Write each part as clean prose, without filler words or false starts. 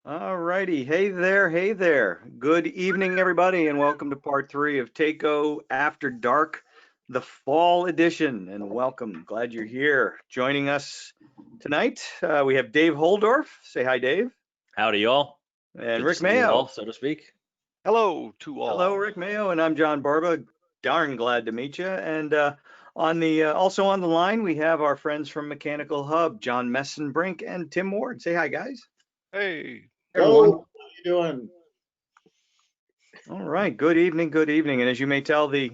All righty. Hey there. Hey there. Good evening, everybody, and welcome to part three of Takeo After Dark, the fall edition. And welcome. Glad you're here. Joining us tonight, we have Dave Holdorf. Say hi, Dave. Howdy, y'all. And Good to Rick see you all, Mayo. so to speak. Hello to Hello, all. Rick Mayo. And I'm John Barba. Darn glad to meet you. And also on the line, we have our friends from Mechanical Hub, John Messenbrink and Tim Ward. Say hi, guys. Hey, Everyone. How you doing? All right, good evening, good evening. And as you may tell, the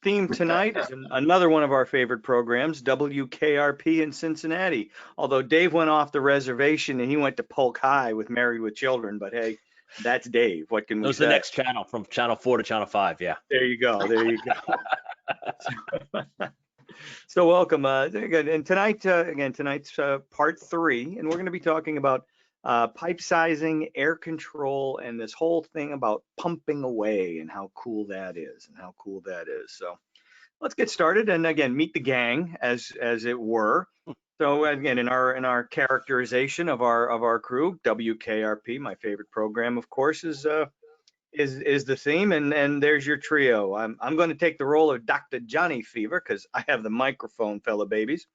theme tonight is another one of our favorite programs, WKRP in Cincinnati. Although Dave went off the reservation and he went to Polk High with Married with Children, but hey, that's Dave. What can That we was say? the next channel from channel 4 to channel 5, yeah. There you go. There you go. So welcome. Again, and tonight's part three, and we're going to be talking about pipe sizing, air control, and this whole thing about pumping away and how cool that is So let's get started. And again, meet the gang as it were. So again, in our characterization of our crew, WKRP, my favorite program, of course, is the theme, and there's your trio. I'm going to take the role of Dr. Johnny Fever because I have the microphone, fella babies.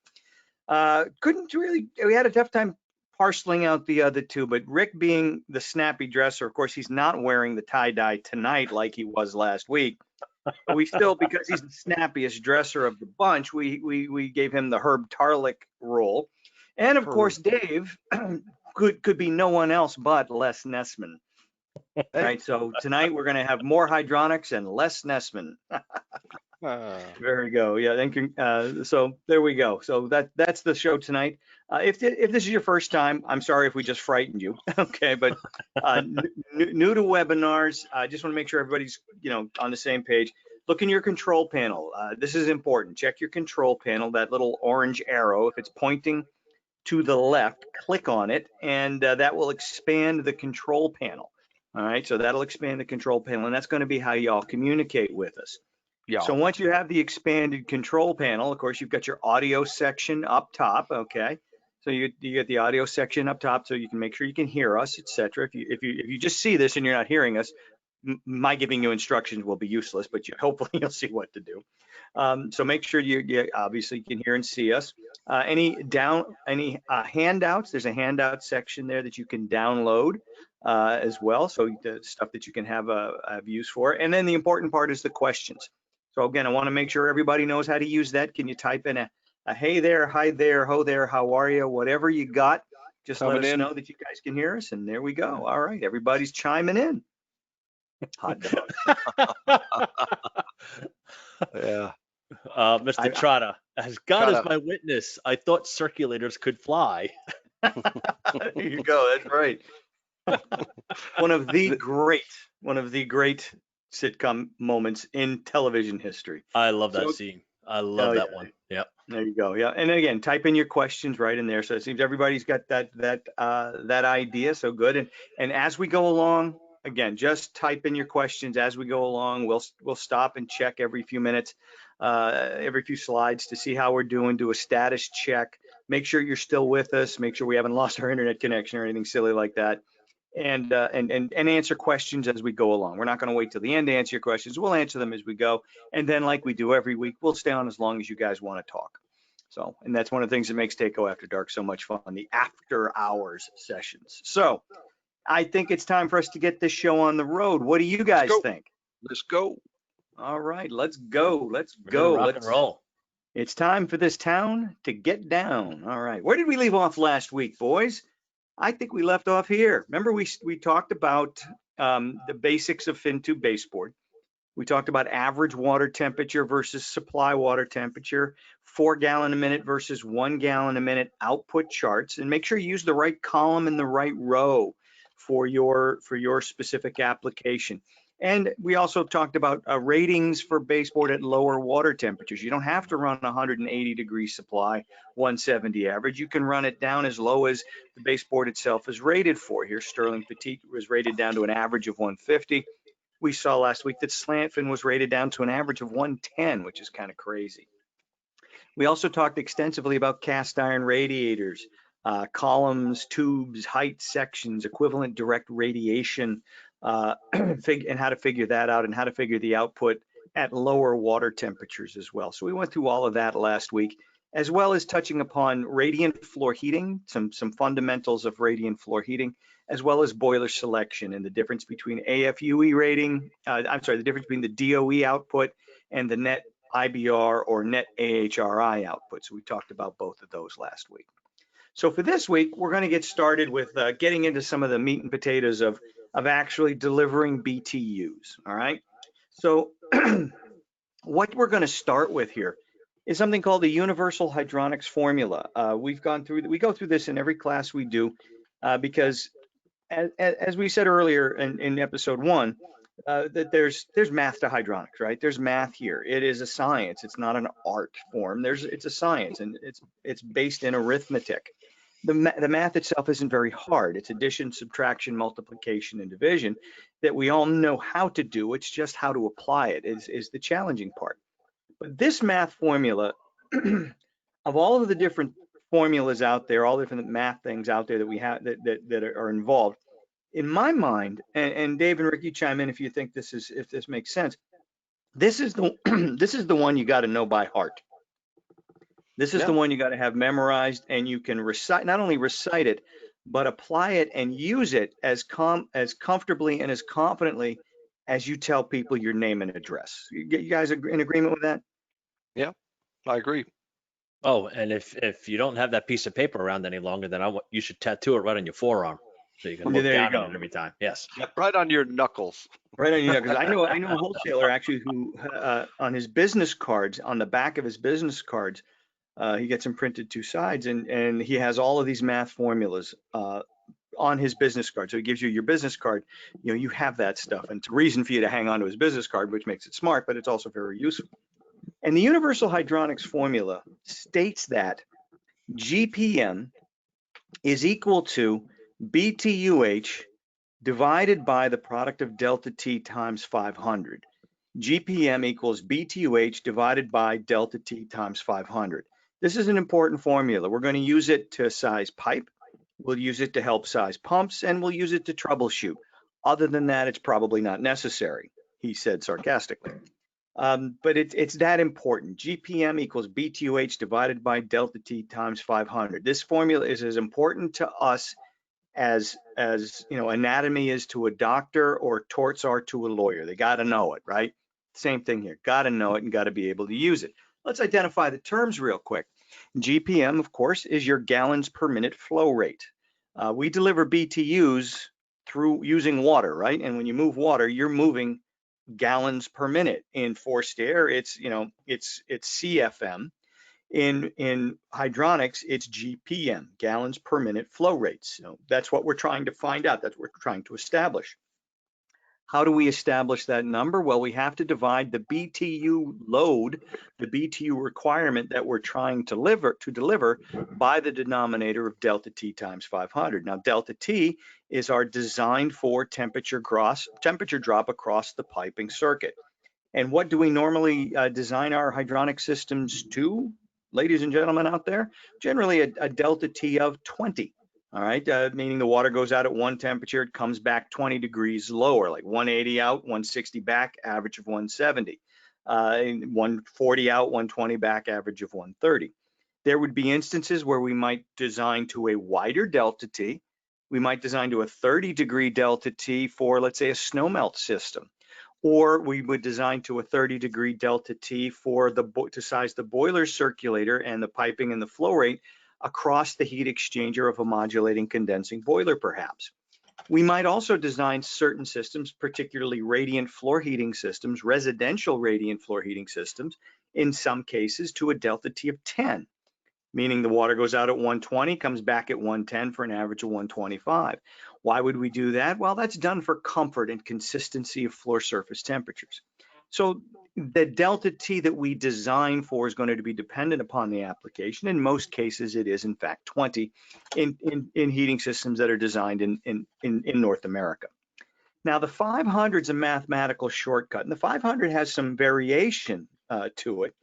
We had a tough time parceling out the other two, but Rick being the snappy dresser, of course, he's not wearing the tie-dye tonight like he was last week. But we still, because he's the snappiest dresser of the bunch, we gave him the Herb Tarlick role. And of course, Dave could be no one else but Les Nessman. Right, so tonight we're going to have more hydronics and less Nessman. There we go. Yeah, thank you. So there we go. So that's the show tonight. If this is your first time, I'm sorry if we just frightened you. Okay, but new to webinars, I just want to make sure everybody's on the same page. Look in your control panel. This is important. Check your control panel. That little orange arrow, if it's pointing to the left, click on it, and that will expand the control panel. All right, so that'll expand the control panel, and that's going to be how y'all communicate with us. yeah. So once you have the expanded control panel, of course, you've got your audio section up top. Okay, so you get the audio section up top, so you can make sure you can hear us, etc. If you just see this and you're not hearing us, my giving you instructions will be useless, but hopefully you'll see what to do. So make sure you obviously can hear and see us. Any handouts? There's a handout section there that you can download as well. So the stuff that you can have use for. And then the important part is the questions. So again, I want to make sure everybody knows how to use that. Can you type in a hey there, hi there, ho there, how are you? Whatever you got, just let us know that you guys can hear us. And there we go. All right, everybody's chiming in. Hot dog. Yeah. Mr. Trotta, as God is my witness, I thought circulators could fly. There you go. That's right. One of the great sitcom moments in television history. I love that scene. I love that one. Yep. There you go. Yeah. And again, type in your questions right in there. So it seems everybody's got that idea. So good. And as we go along, again, just type in your questions as we go along. We'll stop and check every few minutes, every few slides to see how we're doing, do a status check, make sure you're still with us, make sure we haven't lost our internet connection or anything silly like that. And answer questions as we go along. We're not going to wait till the end to answer your questions. We'll answer them as we go. And then like we do every week, we'll stay on as long as you guys want to talk. So, and that's one of the things that makes Takeo After Dark so much fun, the after hours sessions. So I think it's time for us to get this show on the road. What do you guys think? Let's go. All right, let's go. Rock and roll. It's time for this town to get down. All right, where did we leave off last week, boys? I think we left off here. Remember, we talked about the basics of fin tube baseboard. We talked about average water temperature versus supply water temperature, 4 gallon a minute versus 1 gallon a minute output charts, and make sure you use the right column and the right row for your specific application. And we also talked about ratings for baseboard at lower water temperatures. You don't have to run 180 degree supply, 170 average. You can run it down as low as the baseboard itself is rated for. Here, Sterling Petite was rated down to an average of 150. We saw last week that slant fin was rated down to an average of 110, which is kind of crazy. We also talked extensively about cast iron radiators, columns, tubes, height, sections, equivalent direct radiation, and how to figure that out, and how to figure the output at lower water temperatures as well. So we went through all of that last week, as well as touching upon radiant floor heating, some fundamentals of radiant floor heating, as well as boiler selection and the difference between AFUE rating, the difference between the DOE output and the net IBR or net AHRI output. So we talked about both of those last week. So for this week, we're going to get started with getting into some of the meat and potatoes of actually delivering BTUs, all right? So what we're going to start with here is something called the Universal Hydronics Formula. We go through this in every class we do because as we said earlier in episode 1, that there's math to hydronics, right? There's math here. It is a science. It's not an art form. It's a science, and it's based in arithmetic. The math itself isn't very hard. It's addition, subtraction, multiplication, and division that we all know how to do. It's just how to apply it is the challenging part. But this math formula, of all of the different formulas out there, all the different math things out there that we have that are involved, in my mind, and Dave and Rick, you chime in if you think if this makes sense. This is the this is the one you got to know by heart. This is the one you got to have memorized, and you can not only recite it, but apply it and use it as comfortably and as confidently as you tell people your name and address. You guys are in agreement with that? Yeah, I agree. Oh, and if you don't have that piece of paper around any longer, then you should tattoo it right on your forearm so you can look down at it every time. Yes. Yep. Right on your knuckles. Right on your knuckles. I know a wholesaler actually who on his business cards, on the back of his business cards, he gets them printed 2 sides, and he has all of these math formulas on his business card. So he gives you your business card. You have that stuff, and it's a reason for you to hang on to his business card, which makes it smart, but it's also very useful. And the Universal Hydronics Formula states that GPM is equal to BTUH divided by the product of delta T times 500. GPM equals BTUH divided by delta T times 500. This is an important formula. We're going to use it to size pipe. We'll use it to help size pumps, and we'll use it to troubleshoot. Other than that, it's probably not necessary, he said sarcastically. But it's that important. GPM equals BTUH divided by delta T times 500. This formula is as important to us as anatomy is to a doctor or torts are to a lawyer. They got to know it, right? Same thing here. Got to know it and got to be able to use it. Let's identify the terms real quick. GPM, of course, is your gallons per minute flow rate. We deliver BTUs through using water, right? And when you move water, you're moving gallons per minute. In forced air, it's CFM. In hydronics, it's GPM, gallons per minute flow rates. So that's what we're trying to find out. That's what we're trying to establish. How do we establish that number? Well, we have to divide the BTU load, the BTU requirement that we're trying to deliver by the denominator of delta T times 500. Now, delta T is our designed for temperature drop across the piping circuit. And what do we normally design our hydronic systems to, ladies and gentlemen out there? Generally a delta T of 20. All right, meaning the water goes out at one temperature, it comes back 20 degrees lower, like 180 out, 160 back, average of 170. 140 out, 120 back, average of 130. There would be instances where we might design to a wider delta T. We might design to a 30-degree delta T for, let's say, a snowmelt system. Or we would design to a 30-degree delta T for to size the boiler circulator and the piping and the flow rate across the heat exchanger of a modulating condensing boiler, perhaps. We might also design certain systems, particularly radiant floor heating systems, residential radiant floor heating systems, in some cases to a delta T of 10, meaning the water goes out at 120, comes back at 110 for an average of 125. Why would we do that? Well, that's done for comfort and consistency of floor surface temperatures. So the delta T that we design for is going to be dependent upon the application. In most cases, it is in fact 20 in heating systems that are designed in North America. Now, the 500 is a mathematical shortcut, and the 500 has some variation to it,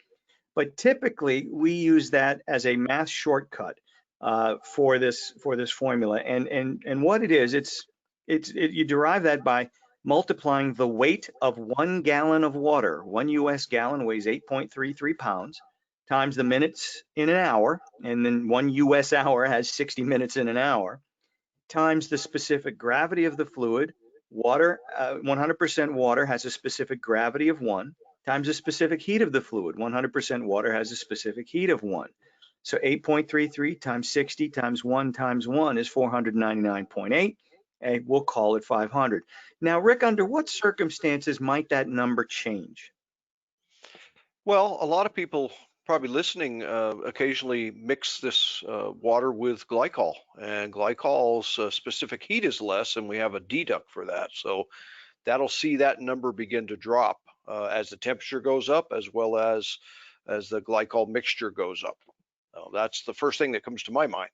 but typically we use that as a math shortcut for this formula. And what it is, you derive that by multiplying the weight of 1 gallon of water. 1 US gallon weighs 8.33 pounds, times the minutes in an hour, and then 1 US hour has 60 minutes in an hour, times the specific gravity of the fluid. Water, 100% water has a specific gravity of 1, times the specific heat of the fluid. 100% water has a specific heat of 1. So 8.33 times 60 times 1 is 499.8. And we'll call it 500. Now, Rick, under what circumstances might that number change? Well, a lot of people probably listening occasionally mix this water with glycol, and glycol's specific heat is less, and we have a deduct for that. So that'll see that number begin to drop as the temperature goes up, as well as the glycol mixture goes up. That's the first thing that comes to my mind.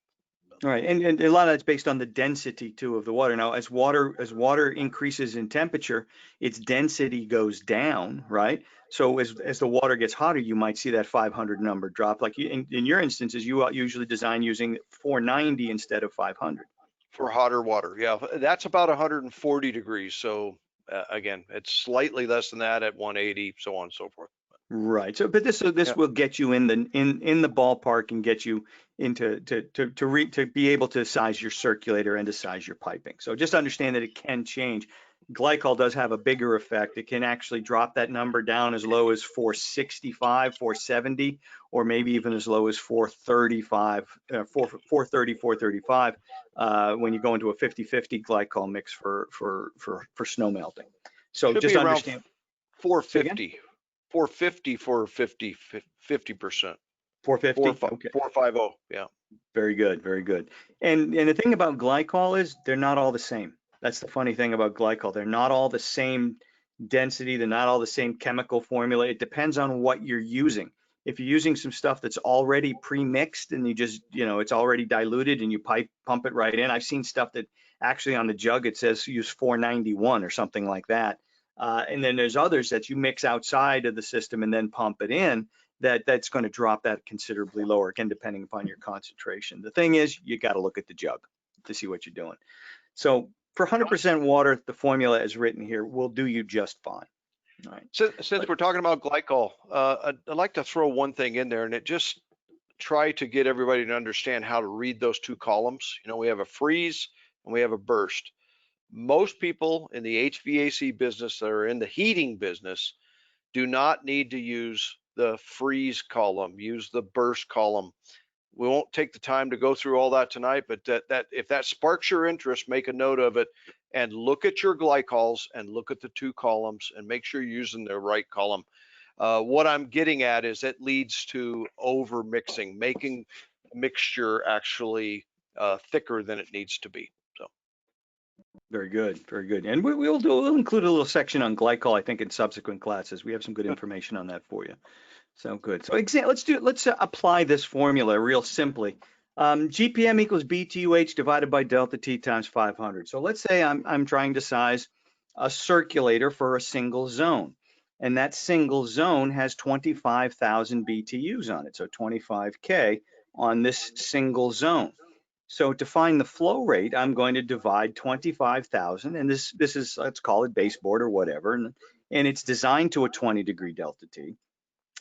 All right, and a lot of that's based on the density too of the water. Now, as water increases in temperature, its density goes down, right? So as the water gets hotter, you might see that 500 number drop. Like in your instances, you usually design using 490 instead of 500. For hotter water, yeah, that's about 140 degrees. So again, it's slightly less than that at 180, so on and so forth. Right. So, but this Yeah. will get you in the ballpark and get you into to be able to size your circulator and to size your piping. So just understand that it can change. Glycol does have a bigger effect. It can actually drop that number down as low as 465, 470, or maybe even as low as 435, 430, 435 when you go into a 50-50 glycol mix for snow melting. So Should just be around understand. 450. 450 for 50%. 450. Okay. 450. Yeah. Very good. Very good. And the thing about glycol is they're not all the same. That's the funny thing about glycol. They're not all the same density. They're not all the same chemical formula. It depends on what you're using. If you're using some stuff that's already pre-mixed and you just, it's already diluted and you pump it right in. I've seen stuff that actually on the jug, it says use 491 or something like that. And then there's others that you mix outside of the system and then pump it in, that's going to drop that considerably lower, again, depending upon your concentration. The thing is, you got to look at the jug to see what you're doing. So for 100% water, the formula is written here will do you just fine. All right. Since we're talking about glycol, I'd like to throw one thing in there, and it just try to get everybody to understand how to read those two columns. We have a freeze and we have a burst. Most people in the HVAC business that are in the heating business do not need to use the freeze column, use the burst column. We won't take the time to go through all that tonight, but that if that sparks your interest, make a note of it and look at your glycols and look at the two columns and make sure you're using the right column. What I'm getting at is it leads to over mixing, making mixture actually thicker than it needs to be. Very good, very good. And we'll include a little section on glycol, I think, in subsequent classes. We have some good information on that for you. So good. So let's apply this formula real simply. GPM equals BTUH divided by delta T times 500. So let's say I'm trying to size a circulator for a single zone, and that single zone has 25,000 BTUs on it, so 25K on this single zone. So to find the flow rate, I'm going to divide 25,000, and this is, let's call it baseboard or whatever, and it's designed to a 20-degree delta T.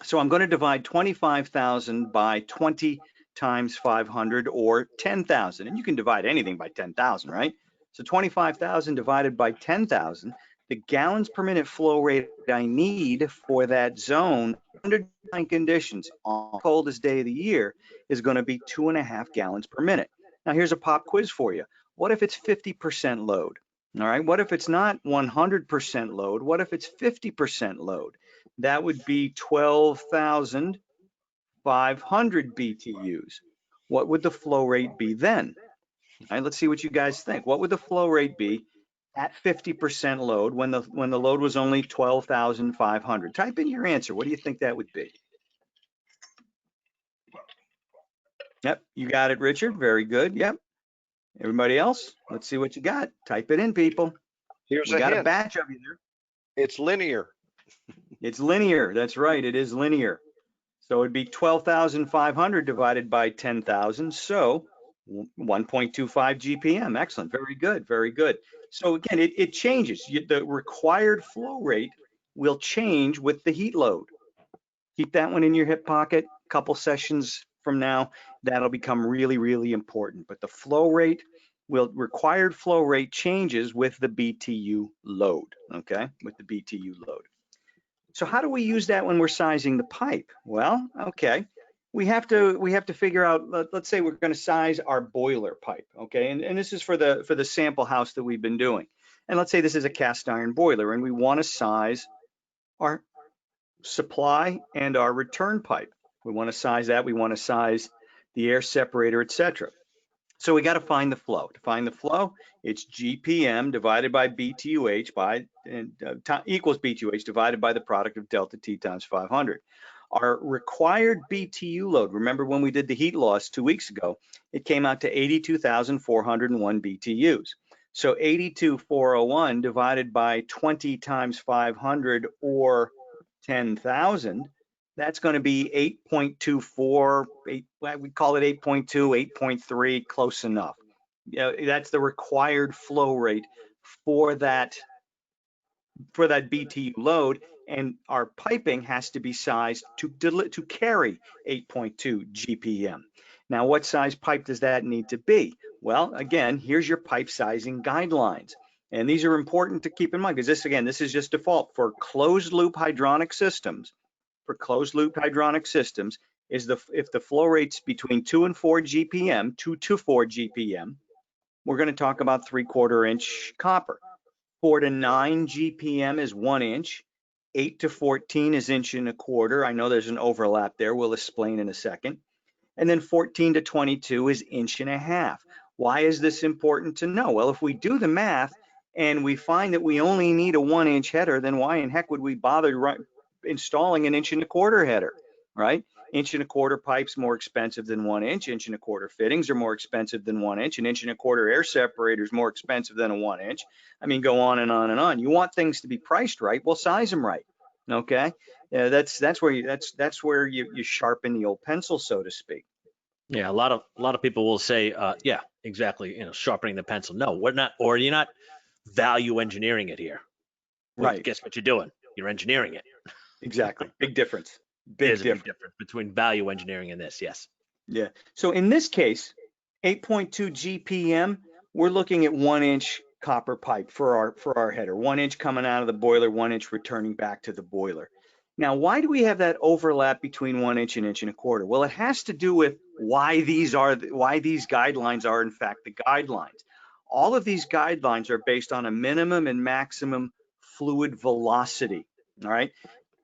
So I'm going to divide 25,000 by 20 times 500 or 10,000, and you can divide anything by 10,000, right? So 25,000 divided by 10,000, the gallons per minute flow rate I need for that zone under design conditions on the coldest day of the year is going to be 2.5 gallons per minute. Now here's a pop quiz for you. What if it's 50% load? All right, what if it's not 100% load? What if it's 50% load? That would be 12,500 BTUs. What would the flow rate be then? All right, let's see what you guys think. What would the flow rate be at 50% load when the load was only 12,500? Type in your answer. What do you think that would be? Yep, you got it, Richard. Very good. Yep. Everybody else, let's see what you got. Type it in, people. Here's we got hint. a batch of you there. It's linear. It's linear. That's right. It is linear. So it'd be 12,500 divided by 10,000. So 1.25 GPM. Excellent. Very good. Very good. So again, it changes. The required flow rate will change with the heat load. Keep that one in your hip pocket. A couple sessions from now, that'll become really, really important. But the flow rate required flow rate changes with the BTU load, okay? With the BTU load. So how do we use that when we're sizing the pipe? Well, okay, we have to figure out. Let's say we're going to size our boiler pipe, okay? And this is for the sample house that we've been doing. And let's say this is a cast iron boiler, and we want to size our supply and our return pipe. We want to size that. We want to size the air separator, etc. So we got to find the flow. To find the flow, it's GPM divided by BTUH equals BTUH divided by the product of delta T times 500. Our required BTU load, remember when we did the heat loss 2 weeks ago, it came out to 82,401 BTUs. So 82,401 divided by 20 times 500 or 10,000, that's going to be 8.24, we call it 8.2, 8.3, close enough. That's the required flow rate for that BTU load, and our piping has to be sized to carry 8.2 GPM. Now, what size pipe does that need to be? Well, again, here's your pipe sizing guidelines. And these are important to keep in mind because this is just default for closed loop hydronic systems. For closed loop hydronic systems, if the flow rate's between 2 and 4 GPM, 2 to 4 GPM, we're going to talk about 3/4 inch copper. 4 to 9 GPM is 1 inch. 8 to 14 is 1.25 inches. I know there's an overlap there. We'll explain in a second. And then 14 to 22 is 1.5 inches. Why is this important to know? Well, if we do the math and we find that we only need a 1 inch header, then why in heck would we bother installing an 1.25 inch header, right? 1.25 inch pipes more expensive than 1 inch. 1.25 inch fittings are more expensive than 1 inch. 1.25 inch air separators more expensive than a 1 inch. I mean, go on and on and on. You want things to be priced right, well, size them right. Okay, that's where you sharpen the old pencil, so to speak. Yeah, a lot of people will say, yeah, exactly, sharpening the pencil. No, we're not, or you're not value engineering it here. Well, Right. guess what you're doing? You're engineering it. Exactly. Big difference. There's a big difference between value engineering and this. Yes. Yeah. So in this case, 8.2 GPM, we're looking at 1 inch copper pipe for our header. 1 inch coming out of the boiler, 1 inch returning back to the boiler. Now, why do we have that overlap between 1 inch and 1.25 inches? Well, it has to do with why these guidelines are in fact the guidelines. All of these guidelines are based on a minimum and maximum fluid velocity. All right.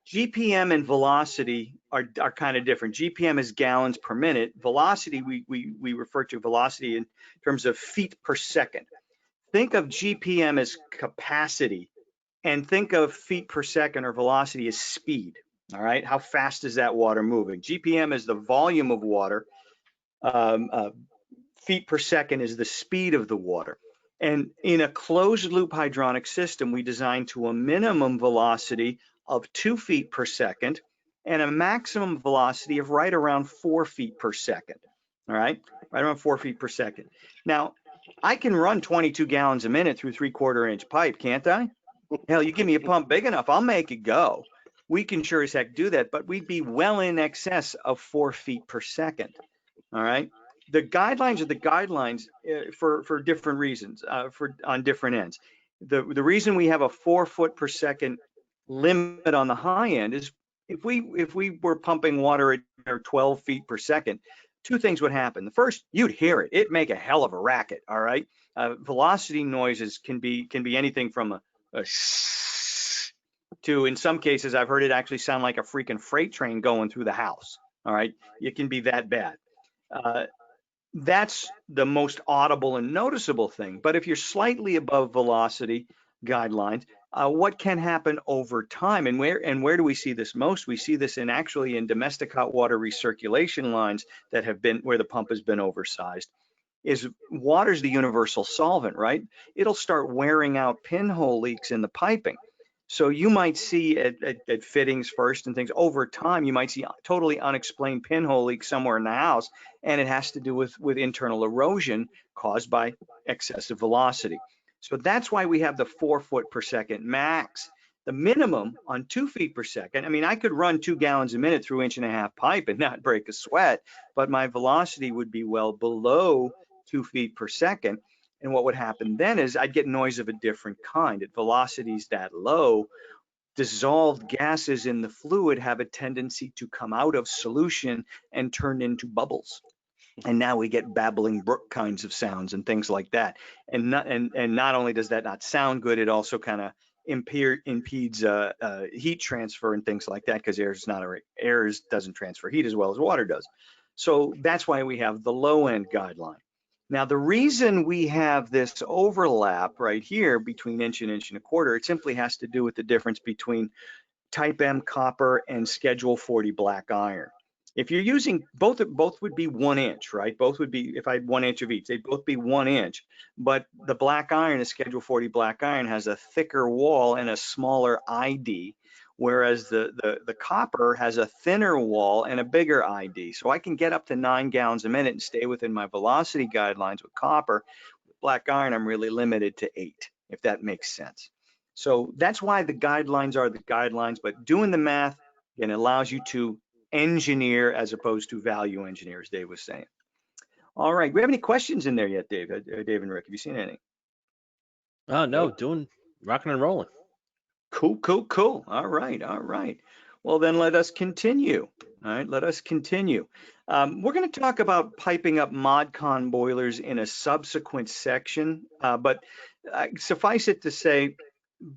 GPM and velocity are kind of different. GPM is gallons per minute. Velocity, we refer to velocity in terms of feet per second. Think of GPM as capacity and think of feet per second or velocity as speed. All right, how fast is that water moving? GPM is the volume of water. Feet per second is the speed of the water. And in a closed loop hydronic system, we design to a minimum velocity of 2 feet per second and a maximum velocity of right around 4 feet per second. All right, right around 4 feet per second. Now, I can run 22 gallons a minute through 3/4 inch pipe, can't I? Hell, you give me a pump big enough, I'll make it go. We can sure as heck do that, but we'd be well in excess of 4 feet per second. All right. The guidelines are the guidelines for different reasons, on different ends. The reason we have a 4 foot per second limit on the high end is if we were pumping water at 12 feet per second, two things would happen. The first, you'd hear it. It'd make a hell of a racket. All right. Velocity noises can be anything from a to, in some cases, I've heard it actually sound like a freaking freight train going through the house. All right. It can be that bad. That's the most audible and noticeable thing. But if you're slightly above velocity guidelines, what can happen over time, and where do we see this most? We see this actually in domestic hot water recirculation lines that have been where the pump has been oversized. Is water's the universal solvent, right? It'll start wearing out pinhole leaks in the piping. So you might see at fittings first and things over time, you might see totally unexplained pinhole leak somewhere in the house, and it has to do with internal erosion caused by excessive velocity. So that's why we have the 4 foot per second max. The minimum on 2 feet per second. I mean, I could run 2 gallons a minute through 1.5 inch pipe and not break a sweat, but my velocity would be well below 2 feet per second. And what would happen then is I'd get noise of a different kind. At velocities that low, dissolved gases in the fluid have a tendency to come out of solution and turn into bubbles. And now we get babbling brook kinds of sounds and things like that. And not only does that not sound good, it also kind of impedes heat transfer and things like that, because air doesn't transfer heat as well as water does. So that's why we have the low end guideline. Now, the reason we have this overlap right here between inch and 1.25 inches, it simply has to do with the difference between type M copper and schedule 40 black iron. If you're using both would be 1 inch, right? Both would be, if I had 1 inch of each, they'd both be 1 inch. But the black iron, the schedule 40 black iron, has a thicker wall and a smaller ID, whereas the copper has a thinner wall and a bigger ID. So I can get up to 9 gallons a minute and stay within my velocity guidelines with copper. With black iron, I'm really limited to 8, if that makes sense. So that's why the guidelines are the guidelines, but doing the math, again, allows you to engineer as opposed to value engineer, as Dave was saying. All right, we have any questions in there yet, Dave? Dave and Rick, have you seen anything? Oh, no, doing rocking and rolling. Cool, cool, cool. All right, all right. Well, then let us continue. All right, let us continue. We're going to talk about piping up modcon boilers in a subsequent section, but suffice it to say,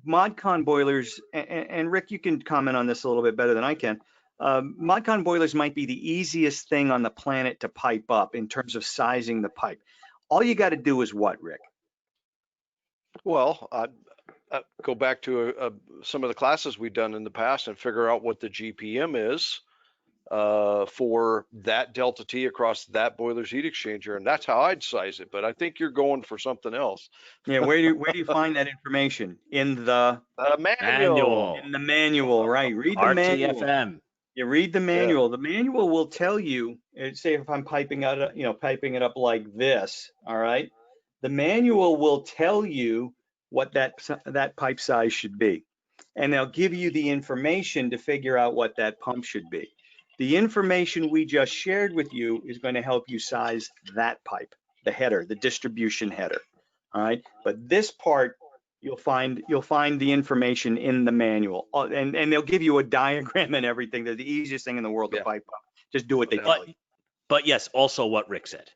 modcon boilers, and Rick, you can comment on this a little bit better than I can. Modcon boilers might be the easiest thing on the planet to pipe up in terms of sizing the pipe. All you got to do is what, Rick? Well, I'd go back to some of the classes we've done in the past and figure out what the GPM is for that delta T across that boiler's heat exchanger, and that's how I'd size it. But I think you're going for something else. Yeah, where do you find that information? In the manual. In the manual, right? Read the manual. RTFM. You read the manual. Yeah. The manual will tell you, say if I'm piping out, piping it up like this, all right? The manual will tell you what that pipe size should be. And they'll give you the information to figure out what that pump should be. The information we just shared with you is going to help you size that pipe, the header, the distribution header. All right. But this part, you'll find the information in the manual, and they'll give you a diagram and everything. They're the easiest thing in the world to pipe up. Just do what they tell you. But yes, also what Rick said.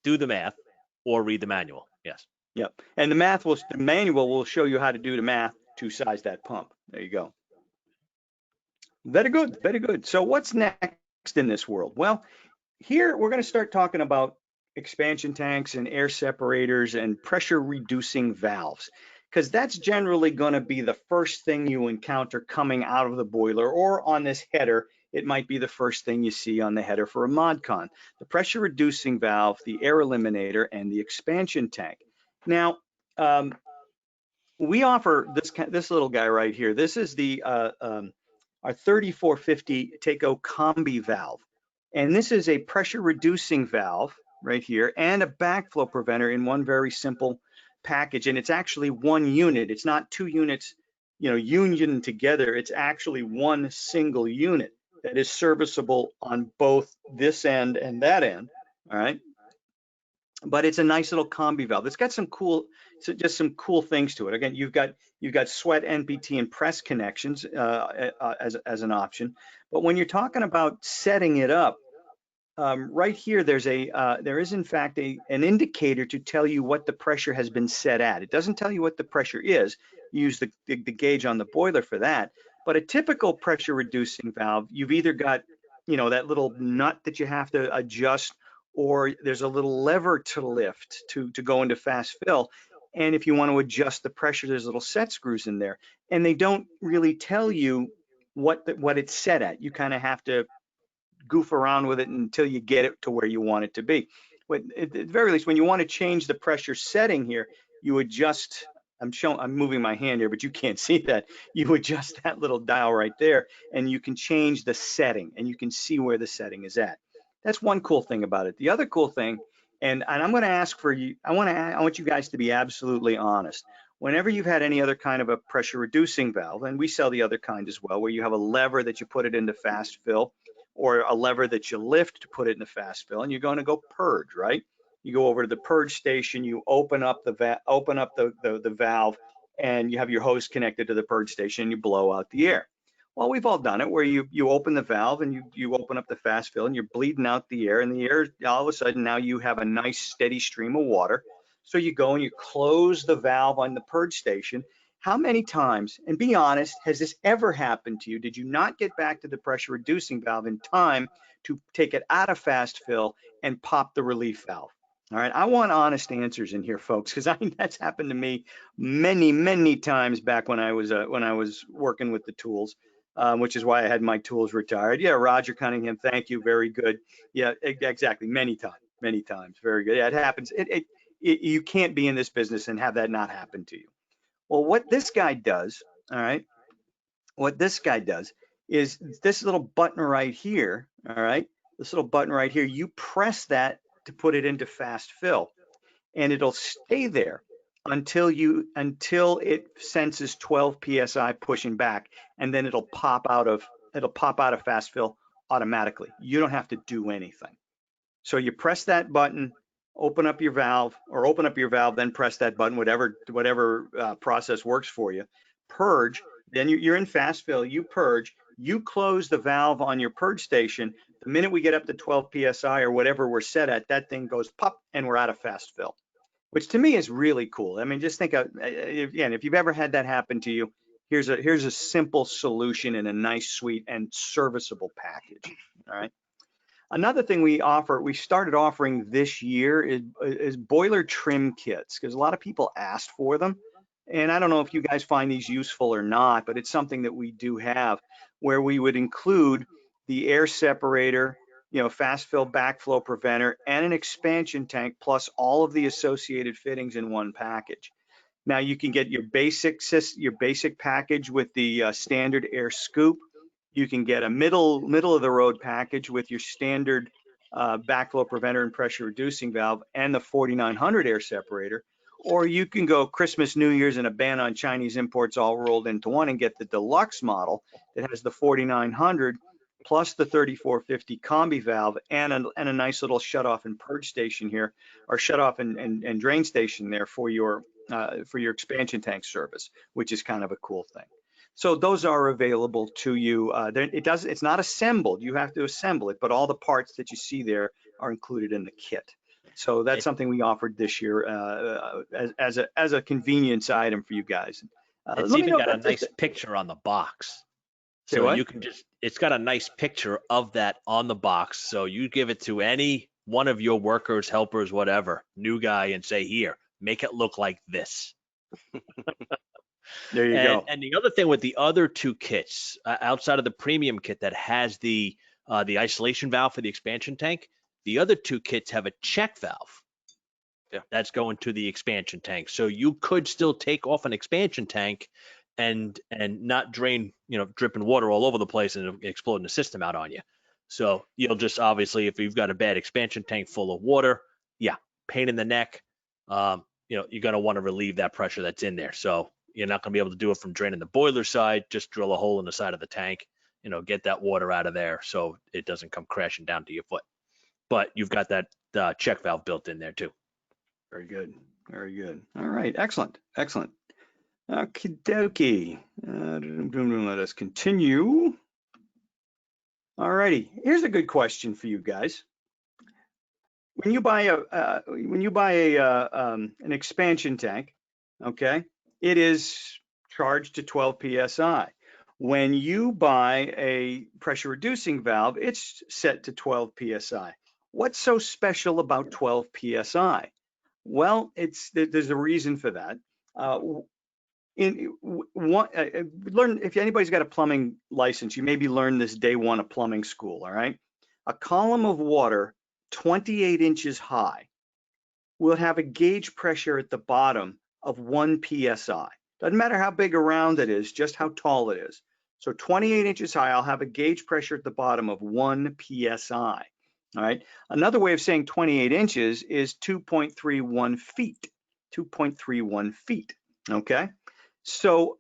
Do the math or read the manual. Yes. Yep. And the manual will show you how to do the math to size that pump. There you go. Very good. Very good. So what's next in this world? Well, here we're going to start talking about expansion tanks and air separators and pressure reducing valves, because that's generally going to be the first thing you encounter coming out of the boiler, or on this header, it might be the first thing you see on the header for a modcon. The pressure reducing valve, the air eliminator, and the expansion tank. Now, we offer this little guy right here. This is the our 3450 Takeo combi valve. And this is a pressure reducing valve right here and a backflow preventer in one very simple package. And it's actually one unit. It's not 2 units, union together. It's actually one single unit that is serviceable on both this end and that end. All right. But it's a nice little combi valve. It's got some cool things to it. Again, you've got sweat, NPT, and press connections as an option. But when you're talking about setting it up, right here, there is in fact an indicator to tell you what the pressure has been set at. It doesn't tell you what the pressure is. You use the gauge on the boiler for that. But a typical pressure reducing valve, you've either got, that little nut that you have to adjust, or there's a little lever to lift to go into fast fill. And if you want to adjust the pressure, there's little set screws in there. And they don't really tell you what it's set at. You kind of have to goof around with it until you get it to where you want it to be. But at the very least, when you want to change the pressure setting here, you adjust I'm moving my hand here, but you can't see that. You adjust that little dial right there, and you can change the setting, and you can see where the setting is at. That's one cool thing about it. The other cool thing, and I'm going to ask for you, I want you guys to be absolutely honest. Whenever you've had any other kind of a pressure reducing valve, and we sell the other kind as well, where you have a lever that you put it into fast fill, or a lever that you lift to put it into fast fill, and you're going to go purge, right? You go over to the purge station, you open up the valve, and you have your hose connected to the purge station, and you blow out the air. Well, we've all done it where you open the valve and you open up the fast fill and you're bleeding out the air, and the air, all of a sudden now you have a nice steady stream of water. So you go and you close the valve on the purge station. How many times, and be honest, has this ever happened to you? Did you not get back to the pressure reducing valve in time to take it out of fast fill and pop the relief valve? All right, I want honest answers in here, folks, because that's happened to me many times back when I was working with the tools, which is why I had my tools retired. Yeah, Roger Cunningham, thank you, very good. Yeah, exactly, many times, very good. Yeah, it happens. You can't be in this business and have that not happen to you. Well, what this guy does, all right, what this guy does is this little button right here, all right, this little button right here, you press that to put it into fast fill, and it'll stay there until it senses 12 psi pushing back, and then it'll pop out of fast fill automatically. You don't have to do anything. So you press that button, open up your valve, then press that button, whatever process works for you. Purge, then you're in fast fill, you purge, you close the valve on your purge station. The minute we get up to 12 psi or whatever we're set at, that thing goes pop and we're out of fast fill, which to me is really cool. I mean, just think of, again, if you've ever had that happen to you, here's a simple solution in a nice, sweet, and serviceable package. All right. Another thing we started offering this year is boiler trim kits, because a lot of people asked for them. And I don't know if you guys find these useful or not, but it's something that we do have, where we would include the air separator, fast fill backflow preventer, and an expansion tank, plus all of the associated fittings in one package. Now you can get your basic package with the standard air scoop. You can get a middle of the road package with your standard backflow preventer and pressure reducing valve and the 4900 air separator. Or you can go Christmas, New Year's, and a ban on Chinese imports all rolled into one and get the deluxe model that has the 4900 plus the 3450 combi valve and a nice little shutoff and purge station here, or shutoff and drain station there for your expansion tank service, which is kind of a cool thing. So those are available to you. It's not assembled. You have to assemble it, but all the parts that you see there are included in the kit. So that's something we offered this year as a convenience item for you guys. It's even got a nice picture on the box. So you can it's got a nice picture of that on the box. So you give it to any one of your workers, helpers, whatever, new guy, and say, here, make it look like this. There you go. And the other thing with the other two kits, outside of the premium kit that has the isolation valve for the expansion tank, the other two kits have a check valve. Yeah. That's going to the expansion tank. So you could still take off an expansion tank and not drain, dripping water all over the place and exploding the system out on you. So you'll just, obviously, if you've got a bad expansion tank full of water, pain in the neck, you're going to want to relieve that pressure that's in there. So you're not going to be able to do it from draining the boiler side. Just drill a hole in the side of the tank, get that water out of there so it doesn't come crashing down to your foot. But you've got that check valve built in there too. Very good. Very good. All right. Excellent. Excellent. Okie dokie. Let us continue. All righty. Here's a good question for you guys. When you buy an expansion tank, okay, it is charged to 12 psi. When you buy a pressure reducing valve, it's set to 12 psi. What's so special about 12 psi? Well, there's a reason for that. Learn, if anybody's got a plumbing license, you maybe learned this day one of plumbing school. All right, a column of water 28 inches high will have a gauge pressure at the bottom of 1 PSI. Doesn't matter how big around it is, just how tall it is. So 28 inches high, I'll have a gauge pressure at the bottom of 1 PSI. All right. Another way of saying 28 inches is 2.31 feet. 2.31 feet. Okay. So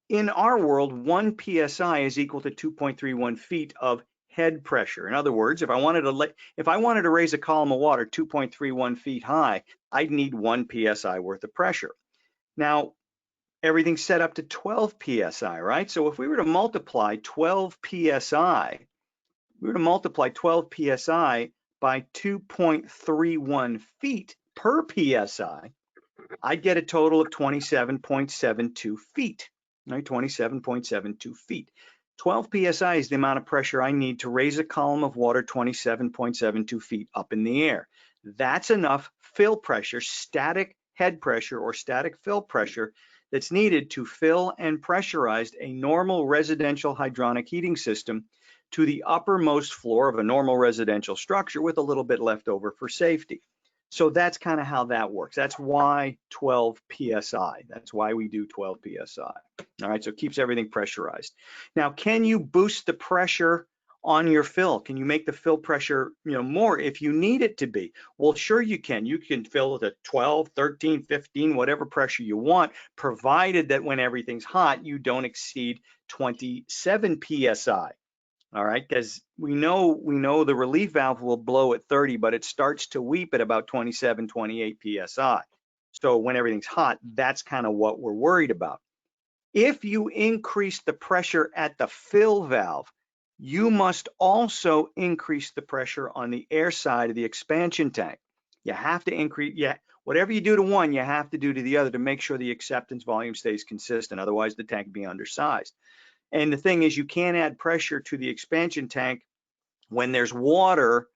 in our world, 1 PSI is equal to 2.31 feet of head pressure. In other words, if I wanted to raise a column of water 2.31 feet high, I'd need 1 PSI worth of pressure. Now, everything's set up to 12 PSI, right? So if we were to multiply 12 PSI, by 2.31 feet per PSI, I'd get a total of 27.72 feet, right? 27.72 feet. 12 PSI is the amount of pressure I need to raise a column of water 27.72 feet up in the air. That's enough fill pressure, static head pressure or static fill pressure that's needed to fill and pressurize a normal residential hydronic heating system to the uppermost floor of a normal residential structure with a little bit left over for safety. So that's kind of how that works. That's why 12 PSI. That's why we do 12 PSI. All right, so it keeps everything pressurized. Now, can you boost the pressure on your fill? Can you make the fill pressure, more if you need it to be? Well, sure you can. You can fill it at 12, 13, 15, whatever pressure you want, provided that when everything's hot, you don't exceed 27 PSI. All right, because we know the relief valve will blow at 30, but it starts to weep at about 27, 28 PSI. So when everything's hot, that's kind of what we're worried about. If you increase the pressure at the fill valve, you must also increase the pressure on the air side of the expansion tank. You have to increase, whatever you do to one, you have to do to the other to make sure the acceptance volume stays consistent. Otherwise, the tank will be undersized. And the thing is, you can't add pressure to the expansion tank when there's water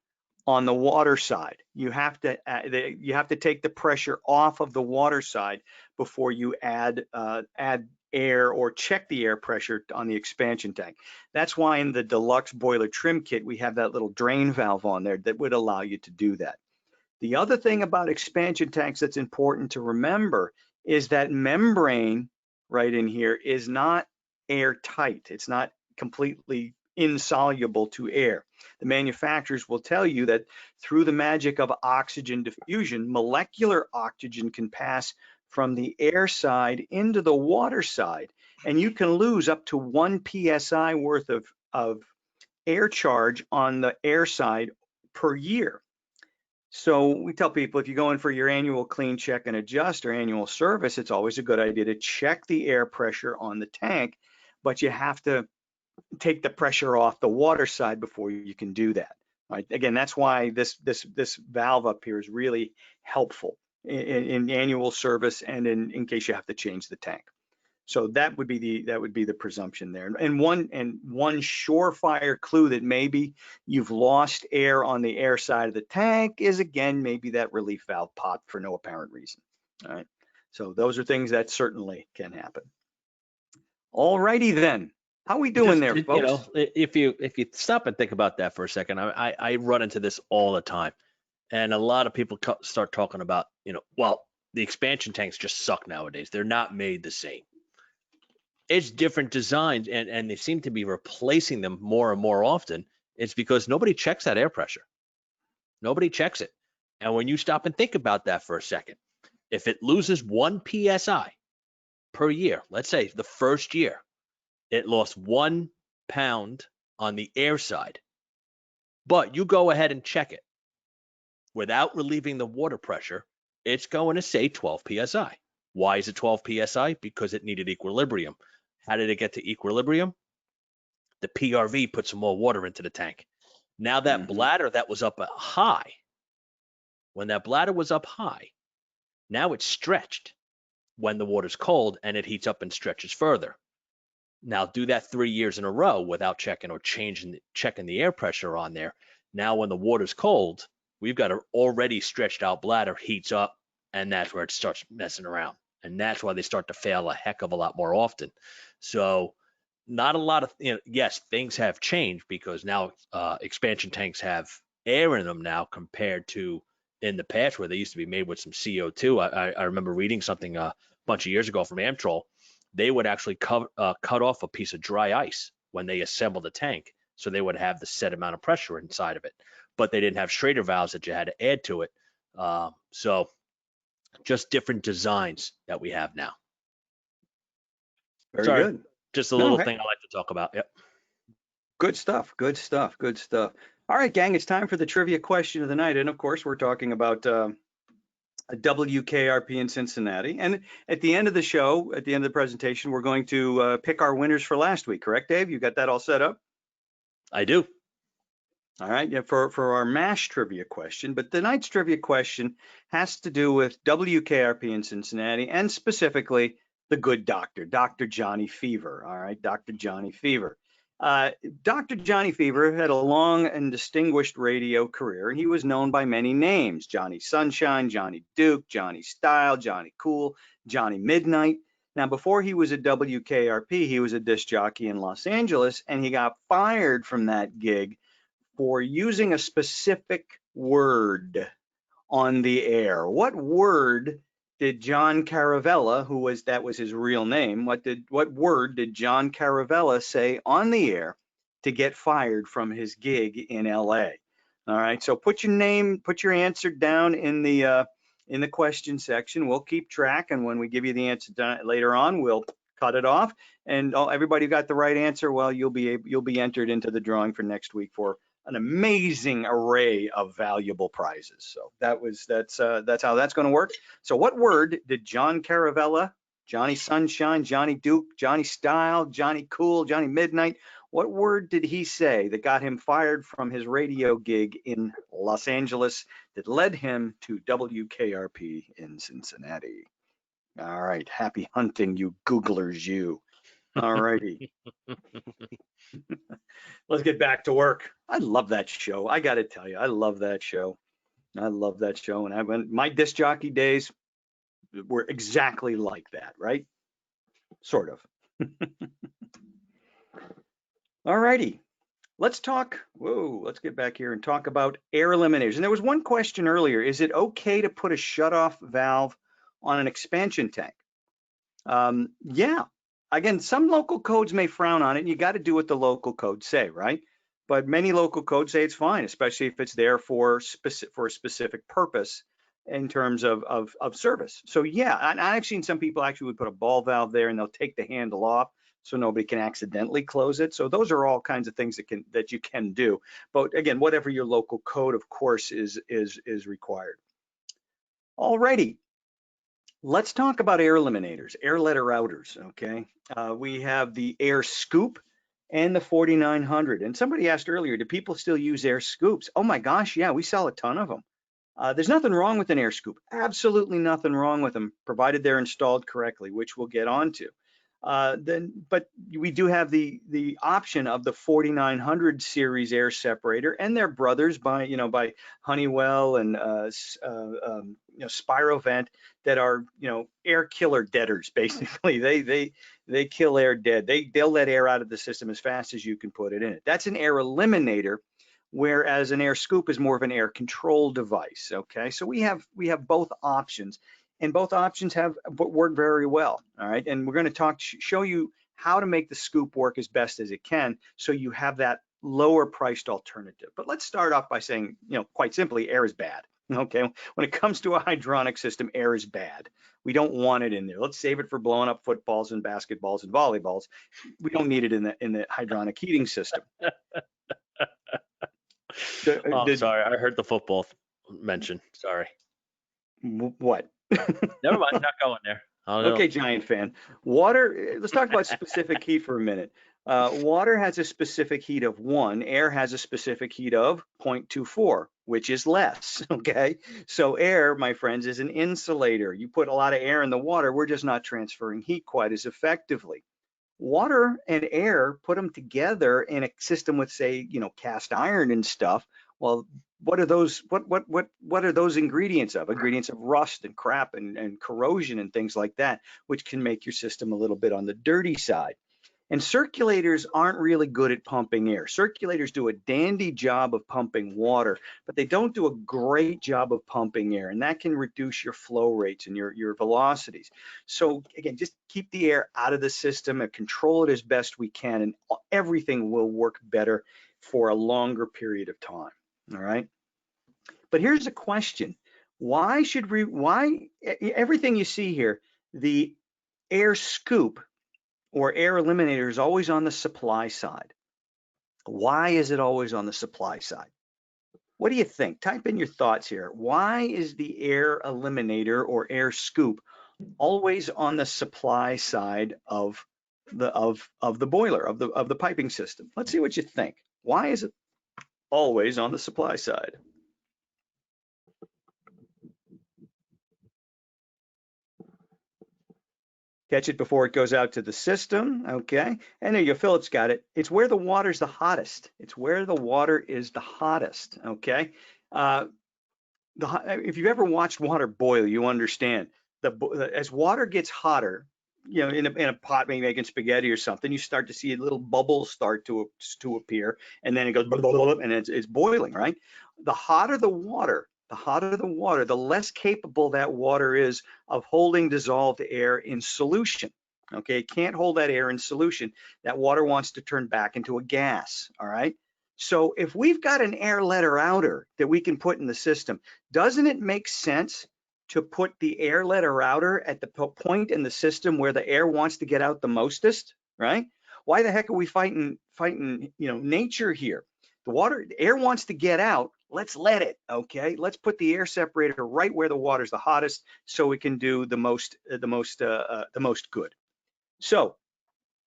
on the water side. You have to take the pressure off of the water side before you add air or check the air pressure on the expansion tank. That's why in the deluxe boiler trim kit, we have that little drain valve on there that would allow you to do that. The other thing about expansion tanks that's important to remember is that membrane right in here is not airtight. It's not completely insoluble to air. The manufacturers will tell you that through the magic of oxygen diffusion, molecular oxygen can pass from the air side into the water side, and you can lose up to 1 PSI worth of air charge on the air side per year. So we tell people if you go in for your annual clean, check, and adjust or annual service, it's always a good idea to check the air pressure on the tank, but you have to take the pressure off the water side before you can do that. Right? Again, that's why this valve up here is really helpful in annual service and in case you have to change the tank. So that would be the presumption there. And one surefire clue that maybe you've lost air on the air side of the tank is, again, maybe that relief valve popped for no apparent reason. All right. So those are things that certainly can happen. All righty then. How we doing there, folks? If you stop and think about that for a second, I run into this all the time, and a lot of people start talking about, well, the expansion tanks just suck nowadays. They're not made the same. It's different designs, and they seem to be replacing them more and more often. It's because nobody checks that air pressure. Nobody checks it. And when you stop and think about that for a second, if it loses 1 PSI per year, let's say the first year, it lost 1 pound on the air side, but you go ahead and check it without relieving the water pressure, it's going to say 12 PSI. Why is it 12 PSI? Because it needed equilibrium. How did it get to equilibrium? The PRV put some more water into the tank. Now that bladder that was up high, when that bladder was up high, now it's stretched when the water's cold and it heats up and stretches further. Now do that 3 years in a row without checking or checking the air pressure on there. Now when the water's cold, we've got an already stretched out bladder, heats up, and that's where it starts messing around. And that's why they start to fail a heck of a lot more often. So not a lot of, yes, things have changed because now expansion tanks have air in them now compared to in the past where they used to be made with some CO2. I remember reading something a bunch of years ago from Amtrol. They would actually cut off a piece of dry ice when they assembled the tank, so they would have the set amount of pressure inside of it. But they didn't have Schrader valves that you had to add to it. So just different designs that we have now. Very Sorry, good. just a No, little hey, thing I like to talk about. Yep. good stuff. Good stuff. Good stuff. All right, gang, it's time for the trivia question of the night. And of course, we're talking about a WKRP in Cincinnati. And at the end of the show, at the end of the presentation, we're going to pick our winners for last week. Correct, Dave? You got that all set up? I do. All right, yeah, for our MASH trivia question, but tonight's trivia question has to do with WKRP in Cincinnati and specifically the good doctor, Dr. Johnny Fever. All right, Dr. Johnny Fever. Dr. Johnny Fever had a long and distinguished radio career, and he was known by many names: Johnny Sunshine, Johnny Duke, Johnny Style, Johnny Cool, Johnny Midnight. Now, before he was at WKRP, he was a disc jockey in Los Angeles, and he got fired from that gig for using a specific word on the air. What word did John Caravella, that was his real name, what word did John Caravella say on the air to get fired from his gig in LA? All right, so put your answer down in the question section. We'll keep track, and when we give you the answer later on, we'll cut it off. And everybody who got the right answer, well, you'll be entered into the drawing for next week for an amazing array of valuable prizes. So that's how that's going to work. So what word did John Caravella, Johnny Sunshine, Johnny Duke, Johnny Style, Johnny Cool, Johnny Midnight, what word did he say that got him fired from his radio gig in Los Angeles that led him to WKRP in Cincinnati? All right, happy hunting, you Googlers, you. All righty. Let's get back to work. I love that show. I got to tell you, I love that show. I love that show. And my disc jockey days were exactly like that, right? Sort of. All righty. Let's get back here and talk about air eliminators. And there was one question earlier. Is it okay to put a shutoff valve on an expansion tank? Yeah. Again, some local codes may frown on it, and you got to do what the local codes say, right? But many local codes say it's fine, especially if it's there for a specific purpose in terms of service. So yeah, and I've seen some people actually would put a ball valve there and they'll take the handle off so nobody can accidentally close it. So those are all kinds of things that you can do. But again, whatever your local code, of course, is required. Alrighty. Let's talk about air eliminators, air letter outers, okay? We have the air scoop and the 4900. And somebody asked earlier, do people still use air scoops? Oh my gosh, yeah, we sell a ton of them. There's nothing wrong with an air scoop, absolutely nothing wrong with them, provided they're installed correctly, which we'll get onto. But we do have the option of the 4900 series air separator and their brothers by Honeywell and Spirovent that are air killer deaders. Basically, they kill air dead. They'll let air out of the system as fast as you can put it in it. That's an air eliminator, whereas an air scoop is more of an air control device. Okay, so we have both options. And both options have worked very well. All right, and we're going to show you how to make the scoop work as best as it can, so you have that lower priced alternative. But let's start off by saying, quite simply, air is bad. Okay, when it comes to a hydronic system, air is bad. We don't want it in there. Let's save it for blowing up footballs and basketballs and volleyballs. We don't need it in the hydronic heating system. Sorry, I heard the football mention. Sorry. What? Never mind, not going there. Okay, Giant fan. Water, let's talk about specific heat for a minute. Water has a specific heat of 1. Air has a specific heat of 0.24, which is less, okay? So air, my friends, is an insulator. You put a lot of air in the water, we're just not transferring heat quite as effectively. Water and air, put them together in a system with, say, cast iron and stuff. Well, what are those? What are those ingredients of? Ingredients of rust and crap and corrosion and things like that, which can make your system a little bit on the dirty side. And circulators aren't really good at pumping air. Circulators do a dandy job of pumping water, but they don't do a great job of pumping air, and that can reduce your flow rates and your velocities. So again, just keep the air out of the system and control it as best we can, and everything will work better for a longer period of time. All right. But here's a question. Why everything you see here, the air scoop or air eliminator is always on the supply side. Why is it always on the supply side? What do you think? Type in your thoughts here. Why is the air eliminator or air scoop always on the supply side of the boiler, of the piping system? Let's see what you think. Why is it always on the supply side? Catch it before it goes out to the system, okay? And there you go, Philip's got it. It's where the water's the hottest. It's where the water is the hottest, okay? If you've ever watched water boil, you understand. As water gets hotter, you know, in a pot, maybe making spaghetti or something, you start to see little bubbles start to appear, and then it goes, and it's boiling, right? The hotter the water, the less capable that water is of holding dissolved air in solution. Okay, it can't hold that air in solution. That water wants to turn back into a gas, all right? So if we've got an air letter outer that we can put in the system, doesn't it make sense to put the air letter outer at the point in the system where the air wants to get out the mostest, right? Why the heck are we fighting, you know, nature here? The air wants to get out. Let's let it, okay? Let's put the air separator right where the water's the hottest, so we can do the most good. So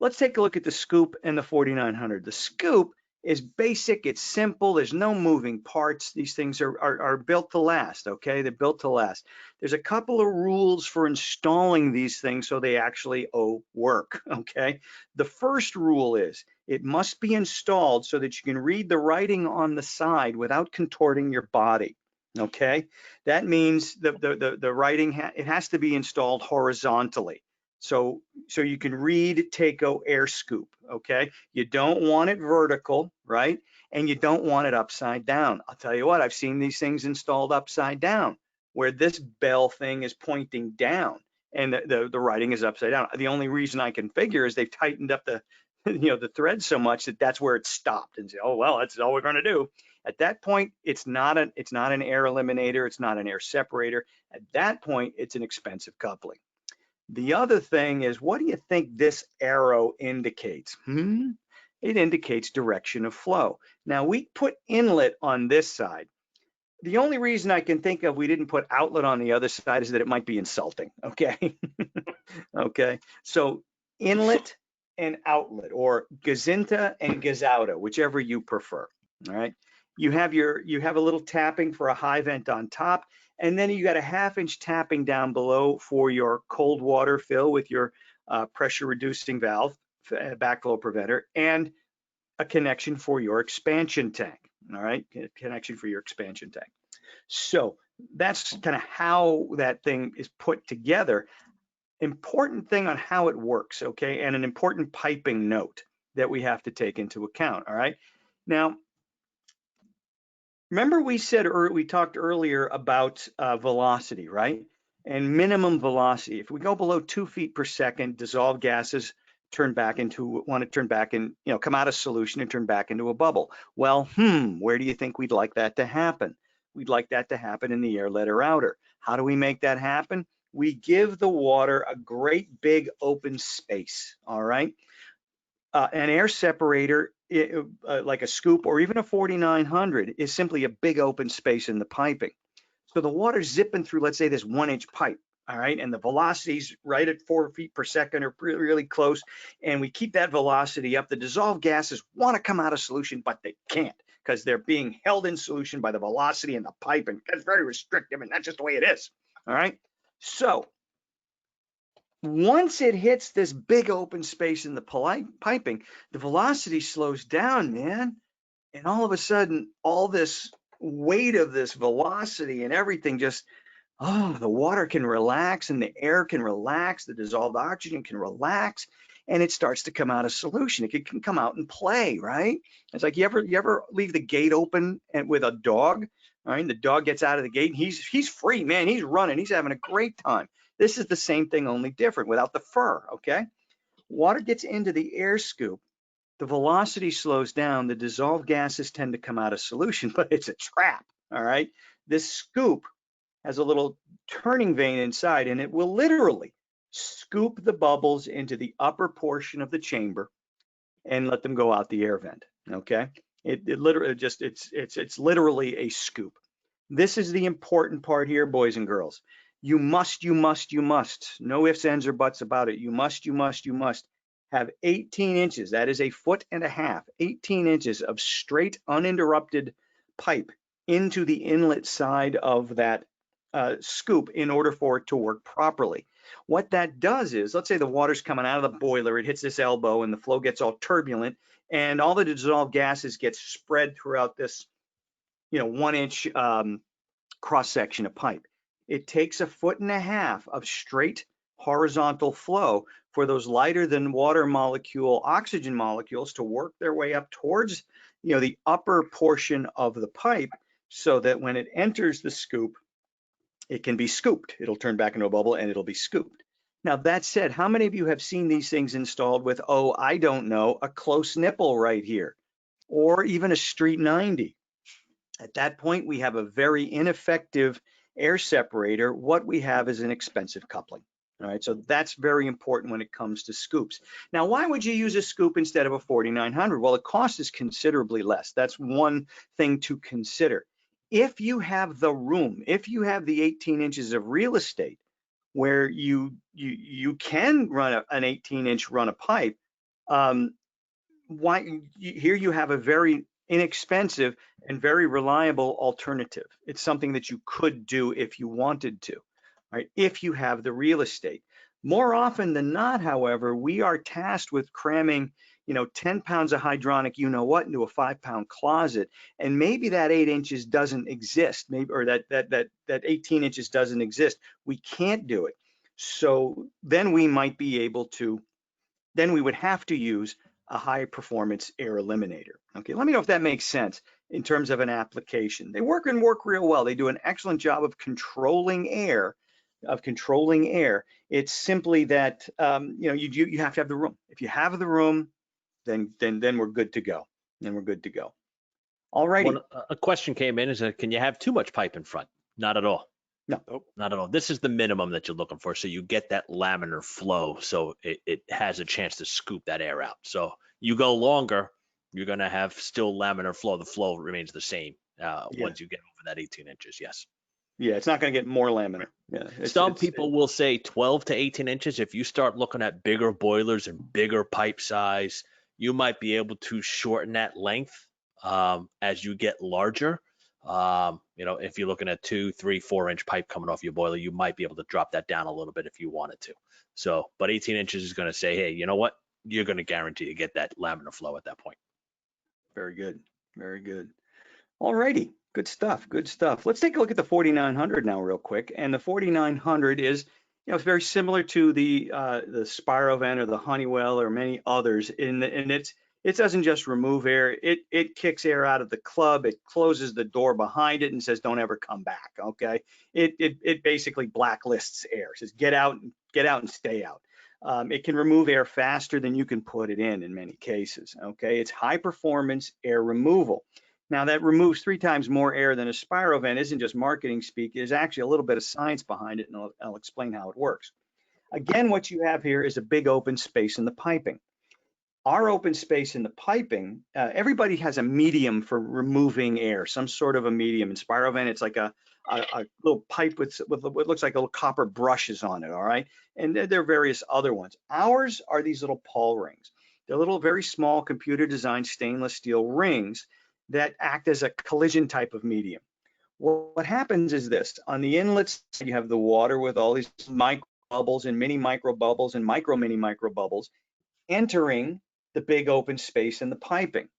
let's take a look at the scoop and the 4900. The scoop is basic, it's simple, there's no moving parts. These things are built to last, okay? They're built to last. There's a couple of rules for installing these things so they actually work, okay? The first rule is it must be installed so that you can read the writing on the side without contorting your body, okay? That means the writing, it has to be installed horizontally. So you can read Takeo air scoop, okay? You don't want it vertical, right? And you don't want it upside down. I'll tell you what, I've seen these things installed upside down where this bell thing is pointing down and the writing is upside down. The only reason I can figure is they've tightened up the, you know, the thread so much that that's where it stopped and say, oh, well, that's all we're gonna do. At that point, it's not an air eliminator, it's not an air separator. At that point, it's an expensive coupling. The other thing is, what do you think this arrow indicates? It indicates direction of flow. Now we put inlet on this side. The only reason I can think of we didn't put outlet on the other side is that it might be insulting, okay? Okay, so inlet and outlet, or gazinta and gazauta, whichever you prefer, all right? You have a little tapping for a high vent on top, and then you got a 1/2 inch tapping down below for your cold water fill with your pressure reducing valve, backflow preventer, and a connection for your expansion tank, all right? A connection for your expansion tank. So that's kind of how that thing is put together. Important thing on how it works, okay? And an important piping note that we have to take into account, all right? Now, remember we talked earlier about velocity, right? And minimum velocity. If we go below 2 feet per second, dissolved gases want to turn back and, you know, come out of solution and turn back into a bubble. Well, where do you think we'd like that to happen? We'd like that to happen in the air letter outer. How do we make that happen? We give the water a great big open space, all right? An air separator, like a scoop or even a 4900, is simply a big open space in the piping. So the water's zipping through, let's say, this 1-inch pipe, all right? And the velocity's right at 4 feet per second or really, really close. And we keep that velocity up. The dissolved gases want to come out of solution, but they can't because they're being held in solution by the velocity in the pipe. And that's very restrictive, and that's just the way it is, all right? So once it hits this big open space in the piping, the velocity slows down, man. And all of a sudden, all this weight of this velocity and everything just, the water can relax and the air can relax, the dissolved oxygen can relax. and it starts to come out of solution. It can come out and play, right? It's like you ever leave the gate open and with a dog, all right? And the dog gets out of the gate and he's free, man. He's running. He's having a great time. This is the same thing, only different without the fur, okay? Water gets into the air scoop. The velocity slows down. The dissolved gases tend to come out of solution, but it's a trap, all right? This scoop has a little turning vane inside, and it will literally scoop the bubbles into the upper portion of the chamber and let them go out the air vent. Okay, it literally just it's literally a scoop. This is the important part here, boys and girls. You must, no ifs, ands, or buts about it. You must have 18 inches. That is a foot and a half, 18 inches of straight, uninterrupted pipe into the inlet side of that scoop in order for it to work properly. What that does is, let's say the water's coming out of the boiler, it hits this elbow and the flow gets all turbulent and all the dissolved gases get spread throughout this, 1 inch cross section of pipe. It takes a foot and a half of straight horizontal flow for those lighter than water molecule oxygen molecules to work their way up towards, the upper portion of the pipe, so that when it enters the scoop, it can be scooped. It'll turn back into a bubble and it'll be scooped. Now, that said, how many of you have seen these things installed with, oh, I don't know, a close nipple right here, or even a street 90? At that point, we have a very ineffective air separator. What we have is an expensive coupling. All right, so that's very important when it comes to scoops. Now, why would you use a scoop instead of a 4900? Well, the cost is considerably less. That's one thing to consider. If you have the room, if you have the 18 inches of real estate where you can run an 18-inch run of pipe, here you have a very inexpensive and very reliable alternative. It's something that you could do if you wanted to, right? If you have the real estate. More often than not, however, we are tasked with cramming, 10 pounds of hydronic, into a 5-pound closet, and maybe that 8 inches doesn't exist, maybe, or that 18 inches doesn't exist. We can't do it. So then we might be able to, then we would have to use a high performance air eliminator. Okay, let me know if that makes sense in terms of an application. They work real well. They do an excellent job of controlling air. It's simply that you have to have the room. If you have the room, then we're good to go. All righty. A question came in, is that can you have too much pipe in front? Not at all. No. Nope. Not at all. This is the minimum that you're looking for. So you get that laminar flow. So it has a chance to scoop that air out. So you go longer, you're going to have still laminar flow. The flow remains the same once you get over that 18 inches. Yes. Yeah, it's not going to get more laminar. Yeah. Some people will say 12 to 18 inches. If you start looking at bigger boilers and bigger pipe size, you might be able to shorten that length as you get larger. If you're looking at 2, 3, 4 inch pipe coming off your boiler, you might be able to drop that down a little bit if you wanted to. So, but 18 inches is going to say, hey, you know what? You're going to guarantee to get that laminar flow at that point. Very good. All righty. Good stuff. Let's take a look at the 4900 now real quick. And the 4900 is, it's very similar to the spirovent or the Honeywell or many others it doesn't just remove air, it kicks air out of the club, it closes the door behind it and says, don't ever come back, okay? It basically blacklists air, it says get out and stay out. It can remove air faster than you can put it in many cases, okay? It's high performance air removal. Now that removes 3 times more air than a spirovent. Isn't just marketing speak, there's actually a little bit of science behind it, and I'll explain how it works. Again, what you have here is a big open space in the piping. Our open space in the piping, everybody has a medium for removing air, some sort of a medium. In spirovent, it's like a little pipe with what looks like little copper brushes on it, all right? And there are various other ones. Ours are these little Paul rings. They're little, very small, computer-designed stainless steel rings that act as a collision type of medium. What happens is this: on the inlets, you have the water with all these micro bubbles and mini micro bubbles and mini micro bubbles entering the big open space in the piping.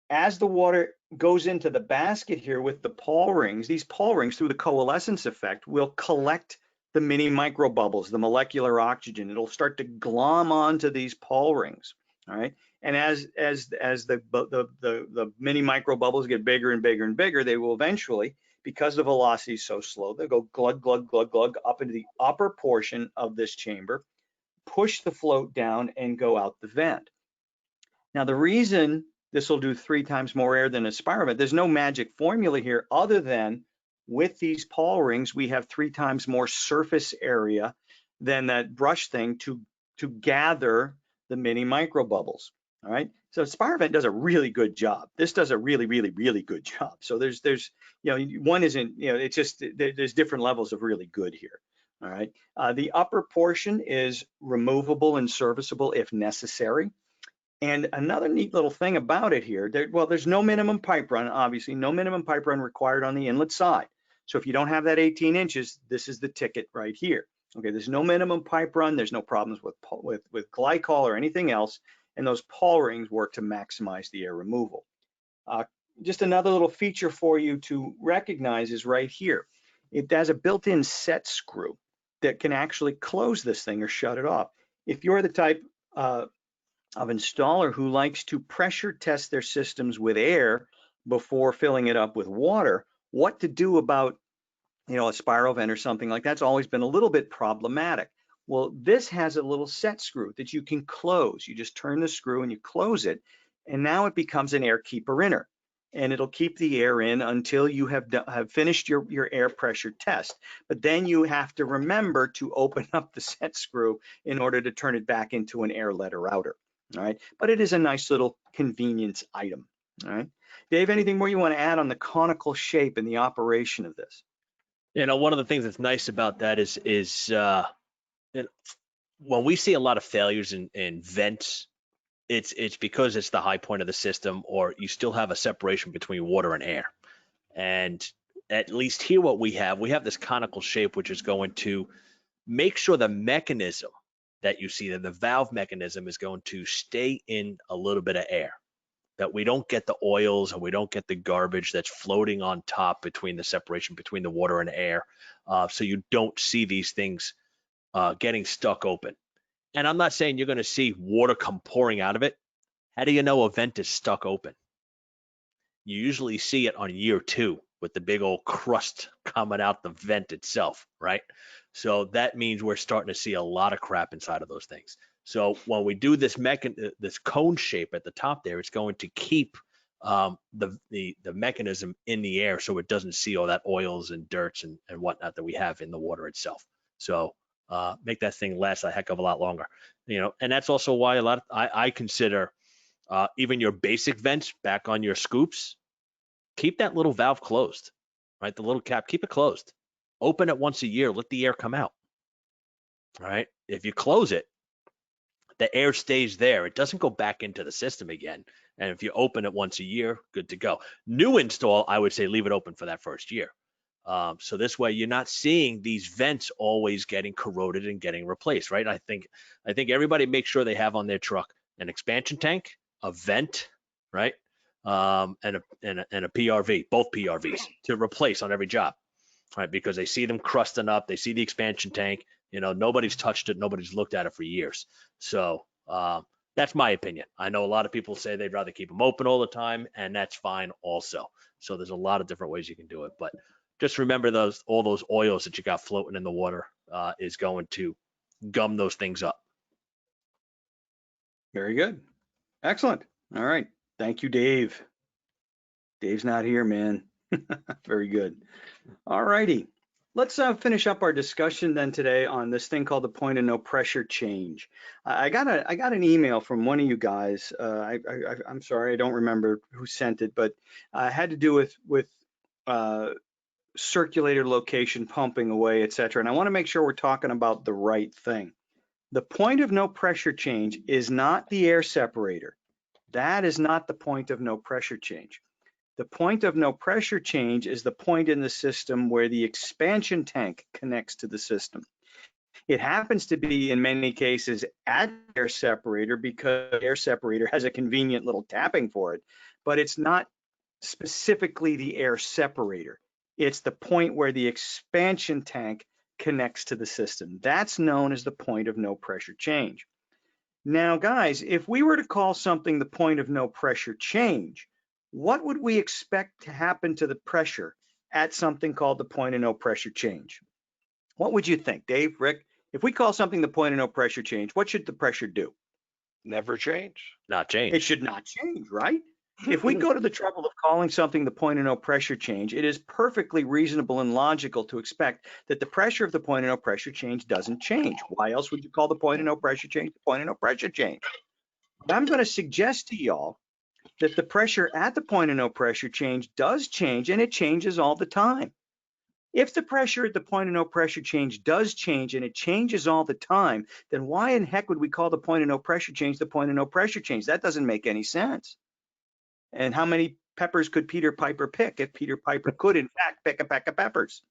As the water goes into the basket here with the Paul rings, these Paul rings, through the coalescence effect, will collect the mini micro bubbles, the molecular oxygen. It'll start to glom onto these Paul rings. All right. And as the mini micro bubbles get bigger and bigger and bigger, they will eventually, because the velocity is so slow, they'll go glug, glug, glug, glug up into the upper portion of this chamber, push the float down and go out the vent. Now, the reason this will do 3 times more air than a spirovent, there's no magic formula here other than with these Paul rings, we have 3 times more surface area than that brush thing to gather the mini micro bubbles. All right. So spirovent does a really good job. This does a really, really, really good job. So there's, one isn't, it's just, there's different levels of really good here. All right. The upper portion is removable and serviceable if necessary. And another neat little thing about it here, there's no minimum pipe run, obviously, no minimum pipe run required on the inlet side. So if you don't have that 18 inches, this is the ticket right here. Okay, there's no minimum pipe run. There's no problems with glycol or anything else. And those Paul rings work to maximize the air removal. Just another little feature for you to recognize is right here. It has a built-in set screw that can actually close this thing or shut it off. If you're the type of installer who likes to pressure test their systems with air before filling it up with water, what to do about a spirovent or something like that's always been a little bit problematic. Well, this has a little set screw that you can close. You just turn the screw and you close it, and now it becomes an air keeper inner, and it'll keep the air in until you have finished your air pressure test. But then you have to remember to open up the set screw in order to turn it back into an airlet or outer. All right, but it is a nice little convenience item. All right, Dave, anything more you want to add on the conical shape and the operation of this? One of the things that's nice about that is when we see a lot of failures in vents, it's because it's the high point of the system, or you still have a separation between water and air. And at least here, what we have this conical shape, which is going to make sure the mechanism that you see, that the valve mechanism is going to stay in a little bit of air, that we don't get the oils and we don't get the garbage that's floating on top between the separation between the water and air. So you don't see these things getting stuck open. And I'm not saying you're going to see water come pouring out of it. How do you know a vent is stuck open? You usually see it on year 2 with the big old crust coming out the vent itself, right? So that means we're starting to see a lot of crap inside of those things. So when we do this cone shape at the top there, it's going to keep the mechanism in the air so it doesn't see all that oils and dirts and whatnot that we have in the water itself. So make that thing last a heck of a lot longer. And that's also why I consider even your basic vents back on your scoops, keep that little valve closed, right? The little cap, keep it closed. Open it once a year, let the air come out, all right? If you close it, the air stays there. It doesn't go back into the system again. And if you open it once a year, good to go. New install, I would say leave it open for that first year. So this way you're not seeing these vents always getting corroded and getting replaced, right? I think everybody makes sure they have on their truck an expansion tank, a vent, right? And a PRV, both PRVs to replace on every job, right? Because they see them crusting up, they see the expansion tank, nobody's touched it, nobody's looked at it for years. So that's my opinion. I know a lot of people say they'd rather keep them open all the time, and that's fine also. So there's a lot of different ways you can do it, but just remember all those oils that you got floating in the water is going to gum those things up. Very good. Excellent. All right. Thank you, Dave. Dave's not here, man. Very good. All righty. Let's finish up our discussion then today on this thing called the point of no pressure change. I got an email from one of you guys. I'm sorry, I don't remember who sent it, but it had to do with circulator location, pumping away, etc. And I want to make sure we're talking about the right thing. The point of no pressure change is not the air separator. That is not the point of no pressure change. The point of no pressure change is the point in the system where the expansion tank connects to the system. It happens to be in many cases at the air separator because the air separator has a convenient little tapping for it, but it's not specifically the air separator. It's the point where the expansion tank connects to the system. That's known as the point of no pressure change. Now, guys, if we were to call something the point of no pressure change, what would we expect to happen to the pressure at something called the point of no pressure change? What would you think, Dave, Rick? If we call something the point of no pressure change, what should the pressure do? Never change. Not change. It should not change, right? If we go to the trouble of calling something the point of no pressure change, it is perfectly reasonable and logical to expect that the pressure of the point of no pressure change doesn't change. Why else would you call the point of no pressure change the point of no pressure change? But I'm going to suggest to y'all that the pressure at the point of no pressure change does change, and it changes all the time. If the pressure at the point of no pressure change does change and it changes all the time, then why in heck would we call the point of no pressure change the point of no pressure change? That doesn't make any sense. And how many peppers could Peter Piper pick if Peter Piper could, in fact, pick a peck of peppers?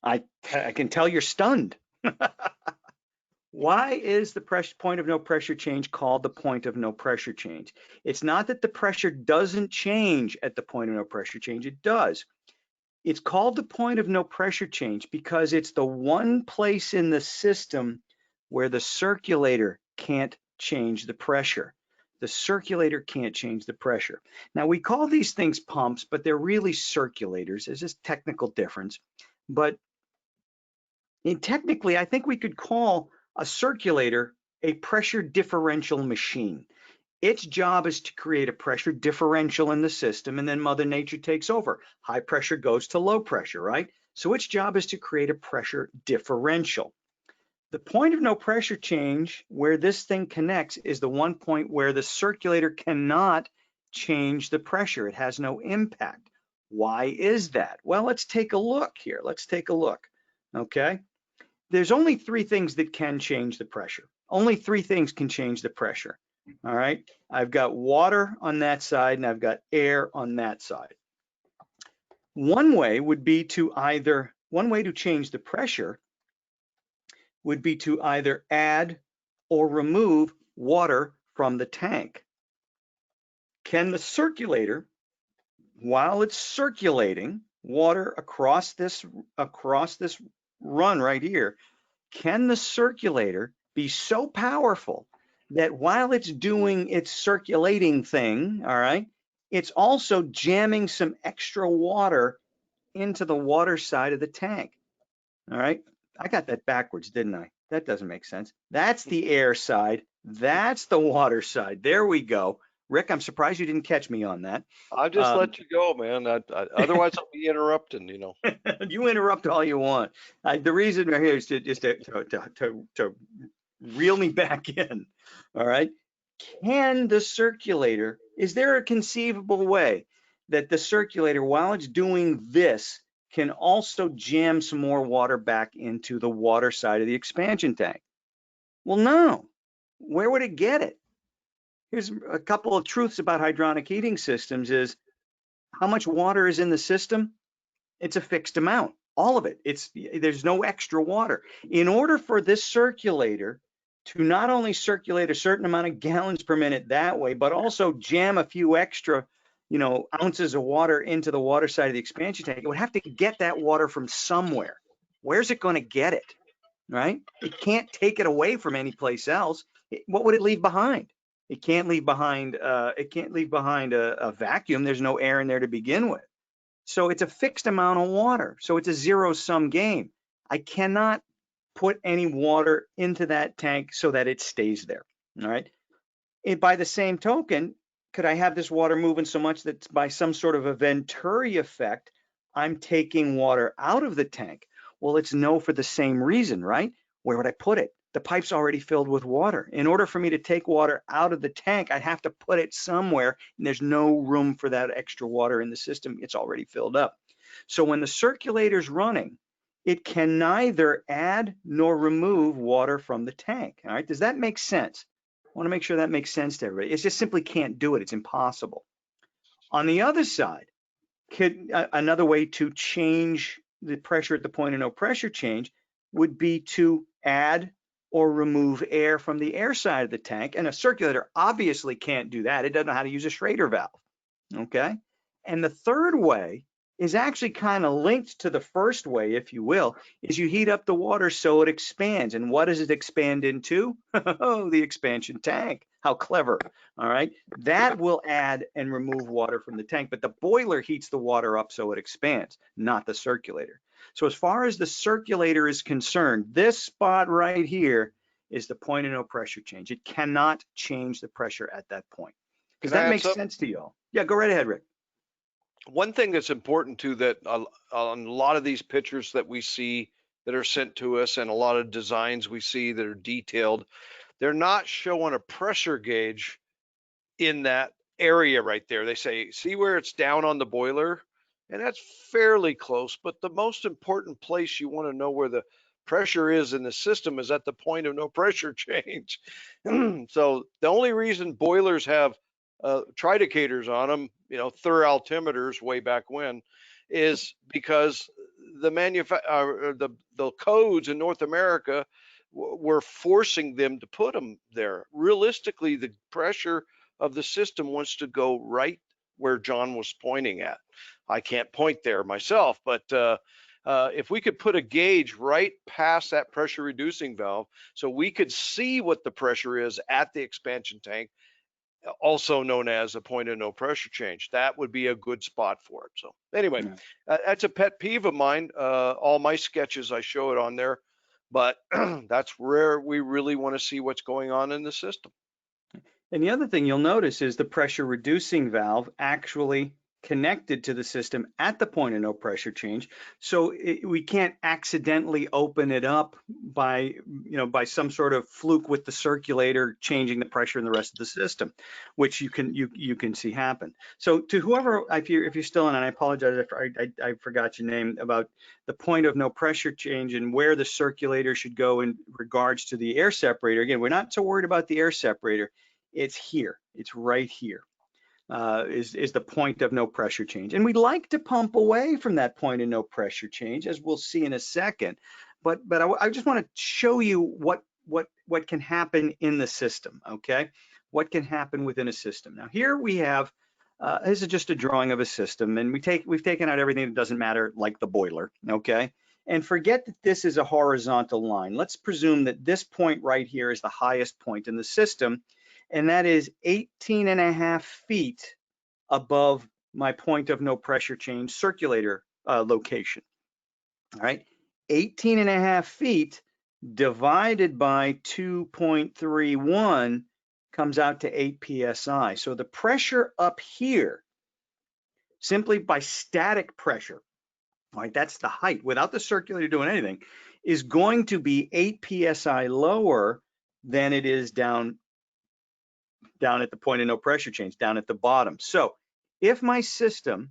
I can tell you're stunned. Why is the point of no pressure change called the point of no pressure change? It's not that the pressure doesn't change at the point of no pressure change. It does. It's called the point of no pressure change because it's the one place in the system where the circulator can't change the pressure. The circulator can't change the pressure. Now, we call these things pumps, but they're really circulators. There's this technical difference. But technically, I think we could call a circulator a pressure differential machine. Its job is to create a pressure differential in the system, and then Mother Nature takes over. High pressure goes to low pressure, right? So its job is to create a pressure differential. The point of no pressure change, where this thing connects, is the one point where the circulator cannot change the pressure. It has no impact. Why is that? Well, let's take a look here. Let's take a look, okay? There's only three things that can change the pressure. Only three things can change the pressure. All right, I've got water on that side and I've got air on that side. One way to change the pressure would be to either add or remove water from the tank. Can the circulator, while it's circulating water across this run right here, can the circulator be so powerful that while it's doing its circulating thing, all right, it's also jamming some extra water into the water side of the tank? All right, I got that backwards, didn't I? That doesn't make sense. That's the air side. That's the water side. There we go. Rick, I'm surprised you didn't catch me on that. I just let you go, man. Otherwise, I'll be interrupting, you know. You interrupt all you want. The reason we're here is to reel me back in. All right. Can the circulator, is there a conceivable way that the circulator, while it's doing this, can also jam some more water back into the water side of the expansion tank? Well, no. Where would it get it? Here's a couple of truths about hydronic heating systems is how much water is in the system? It's a fixed amount, all of it. There's no extra water. In order for this circulator to not only circulate a certain amount of gallons per minute that way, but also jam a few extra, ounces of water into the water side of the expansion tank, it would have to get that water from somewhere. Where's it going to get it, right? It can't take it away from any place else. What would it leave behind? It can't leave behind. A vacuum. There's no air in there to begin with. So it's a fixed amount of water. So it's a zero-sum game. I cannot put any water into that tank so that it stays there. All right. And by the same token, could I have this water moving so much that by some sort of a Venturi effect, I'm taking water out of the tank? Well, it's no for the same reason, right? Where would I put it? The pipe's already filled with water. In order for me to take water out of the tank, I'd have to put it somewhere, and there's no room for that extra water in the system. It's already filled up. So when the circulator's running, it can neither add nor remove water from the tank. All right, does that make sense? I want to make sure that makes sense to everybody. It just simply can't do it. It's impossible. On the other side, another way to change the pressure at the point of no pressure change would be to add or remove air from the air side of the tank. And a circulator obviously can't do that. It doesn't know how to use a Schrader valve, okay? And the third way is actually kind of linked to the first way, if you will, is you heat up the water so it expands. And what does it expand into? Oh, the expansion tank. How clever. All right. That will add and remove water from the tank, but the boiler heats the water up so it expands, not the circulator. So as far as the circulator is concerned, this spot right here is the point of no pressure change. It cannot change the pressure at that point. Does Can I that add make something? sense to you all? Yeah, go right ahead, Rick. One thing that's important too, that on a lot of these pictures that we see that are sent to us and a lot of designs we see that are detailed, they're not showing a pressure gauge in that area right there. They say, see where it's down on the boiler? And that's fairly close, but the most important place you want to know where the pressure is in the system is at the point of no pressure change. So the only reason boilers have tridecators on them, you know, Thur altimeters way back when, is because the codes in North America were forcing them to put them there. Realistically, the pressure of the system wants to go right where John was pointing at. I can't point there myself, but if we could put a gauge right past that pressure reducing valve so we could see what the pressure is at the expansion tank, also known as a point of no pressure change, that would be a good spot for it. So anyway, Yeah. that's a pet peeve of mine. All my sketches, I show it on there, but that's where we really want to see what's going on in the system. And the other thing you'll notice is the pressure reducing valve actually connected to the system at the point of no pressure change. So we can't accidentally open it up by, by some sort of fluke with the circulator changing the pressure in the rest of the system, which you can see happen. So to whoever, if you're still in, and I apologize, I forgot your name, about the point of no pressure change and where the circulator should go in regards to the air separator. Again, we're not so worried about the air separator. It's here. It's right here. Is the point of no pressure change. And we like to pump away from that point of no pressure change, as we'll see in a second. But I just want to show you what can happen in the system, okay? What can happen within a system. Now here we have, this is just a drawing of a system, and we've taken out everything that doesn't matter, like the boiler, okay? And forget that this is a horizontal line. Let's presume that this point right here is the highest point in the system, and that is 18.5 feet above my point of no pressure change circulator location. All right, 18.5 feet divided by 2.31 comes out to 8 psi. So the pressure up here, simply by static pressure, all right, that's the height without the circulator doing anything, is going to be 8 psi lower than it is down at the point of no pressure change, down at the bottom. So if my system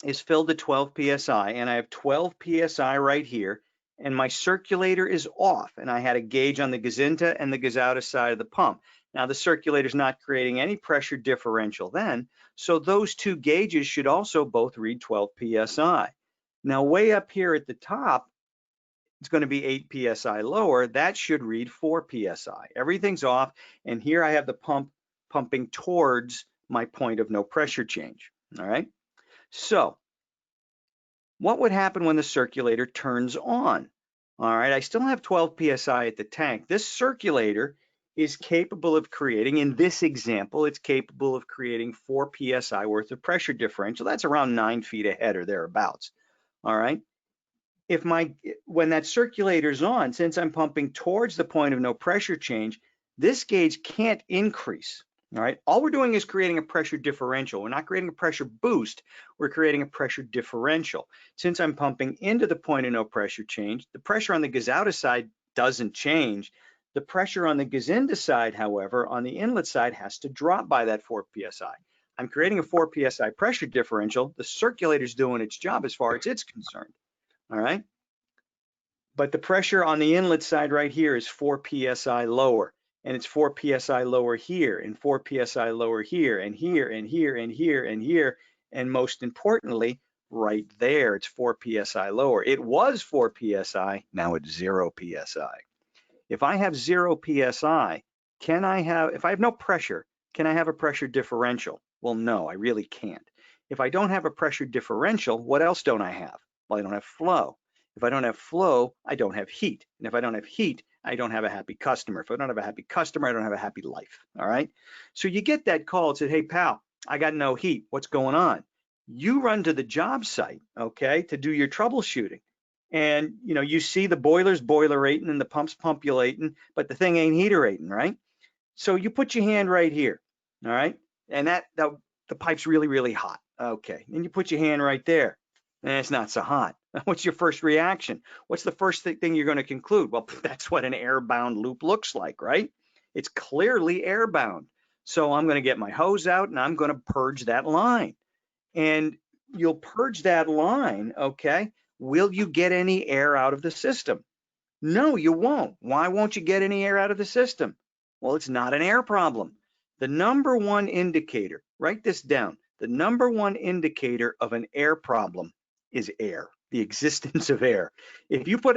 is filled to 12 psi and I have 12 psi right here, and my circulator is off, and I had a gauge on the Gazinta and the Gazouta side of the pump. Now the circulator is not creating any pressure differential then, so those two gauges should also both read 12 psi. Now way up here at the top, it's going to be 8 psi lower. That should read 4 psi. Everything's off, and here I have the pump pumping towards my point of no pressure change. All right. So what would happen when the circulator turns on? All right, I still have 12 psi at the tank. This circulator is capable of creating, in this example, it's capable of creating 4 psi worth of pressure differential. That's around 9 feet ahead or thereabouts. All right. When that circulator's on, since I'm pumping towards the point of no pressure change, this gauge can't increase. All right, all we're doing is creating a pressure differential. We're not creating a pressure boost, we're creating a pressure differential. Since I'm pumping into the point of no pressure change, the pressure on the Gazouta side doesn't change. The pressure on the Gazinta side, however, on the inlet side has to drop by that 4 psi. I'm creating a 4 psi pressure differential. The circulator's doing its job as far as it's concerned. All right, but the pressure on the inlet side right here is 4 psi lower, and it's 4 psi lower here, and 4 psi lower here, and here, and here, and here, and here, and most importantly, right there, it's 4 psi lower. It was 4 psi, now it's 0 psi. If I have 0 psi, if I have no pressure, can I have a pressure differential? Well, no, I really can't. If I don't have a pressure differential, what else don't I have? Well, I don't have flow. If I don't have flow, I don't have heat. And if I don't have heat, I don't have a happy customer. If I don't have a happy customer, I don't have a happy life. All right. So you get that call and said, hey, pal, I got no heat. What's going on? You run to the job site, okay, to do your troubleshooting. And you see the boiler's boilerating and the pump's pumpulating, but the thing ain't heaterating, right? So you put your hand right here, all right? And the pipe's really, really hot. Okay. And you put your hand right there, and it's not so hot. What's your first reaction? What's the first thing you're going to conclude? Well, that's what an air-bound loop looks like, right? It's clearly air-bound. So I'm going to get my hose out and I'm going to purge that line. And you'll purge that line, okay? Will you get any air out of the system? No, you won't. Why won't you get any air out of the system? Well, it's not an air problem. The number one indicator, write this down, the number one indicator of an air problem is air, the existence of air. If you put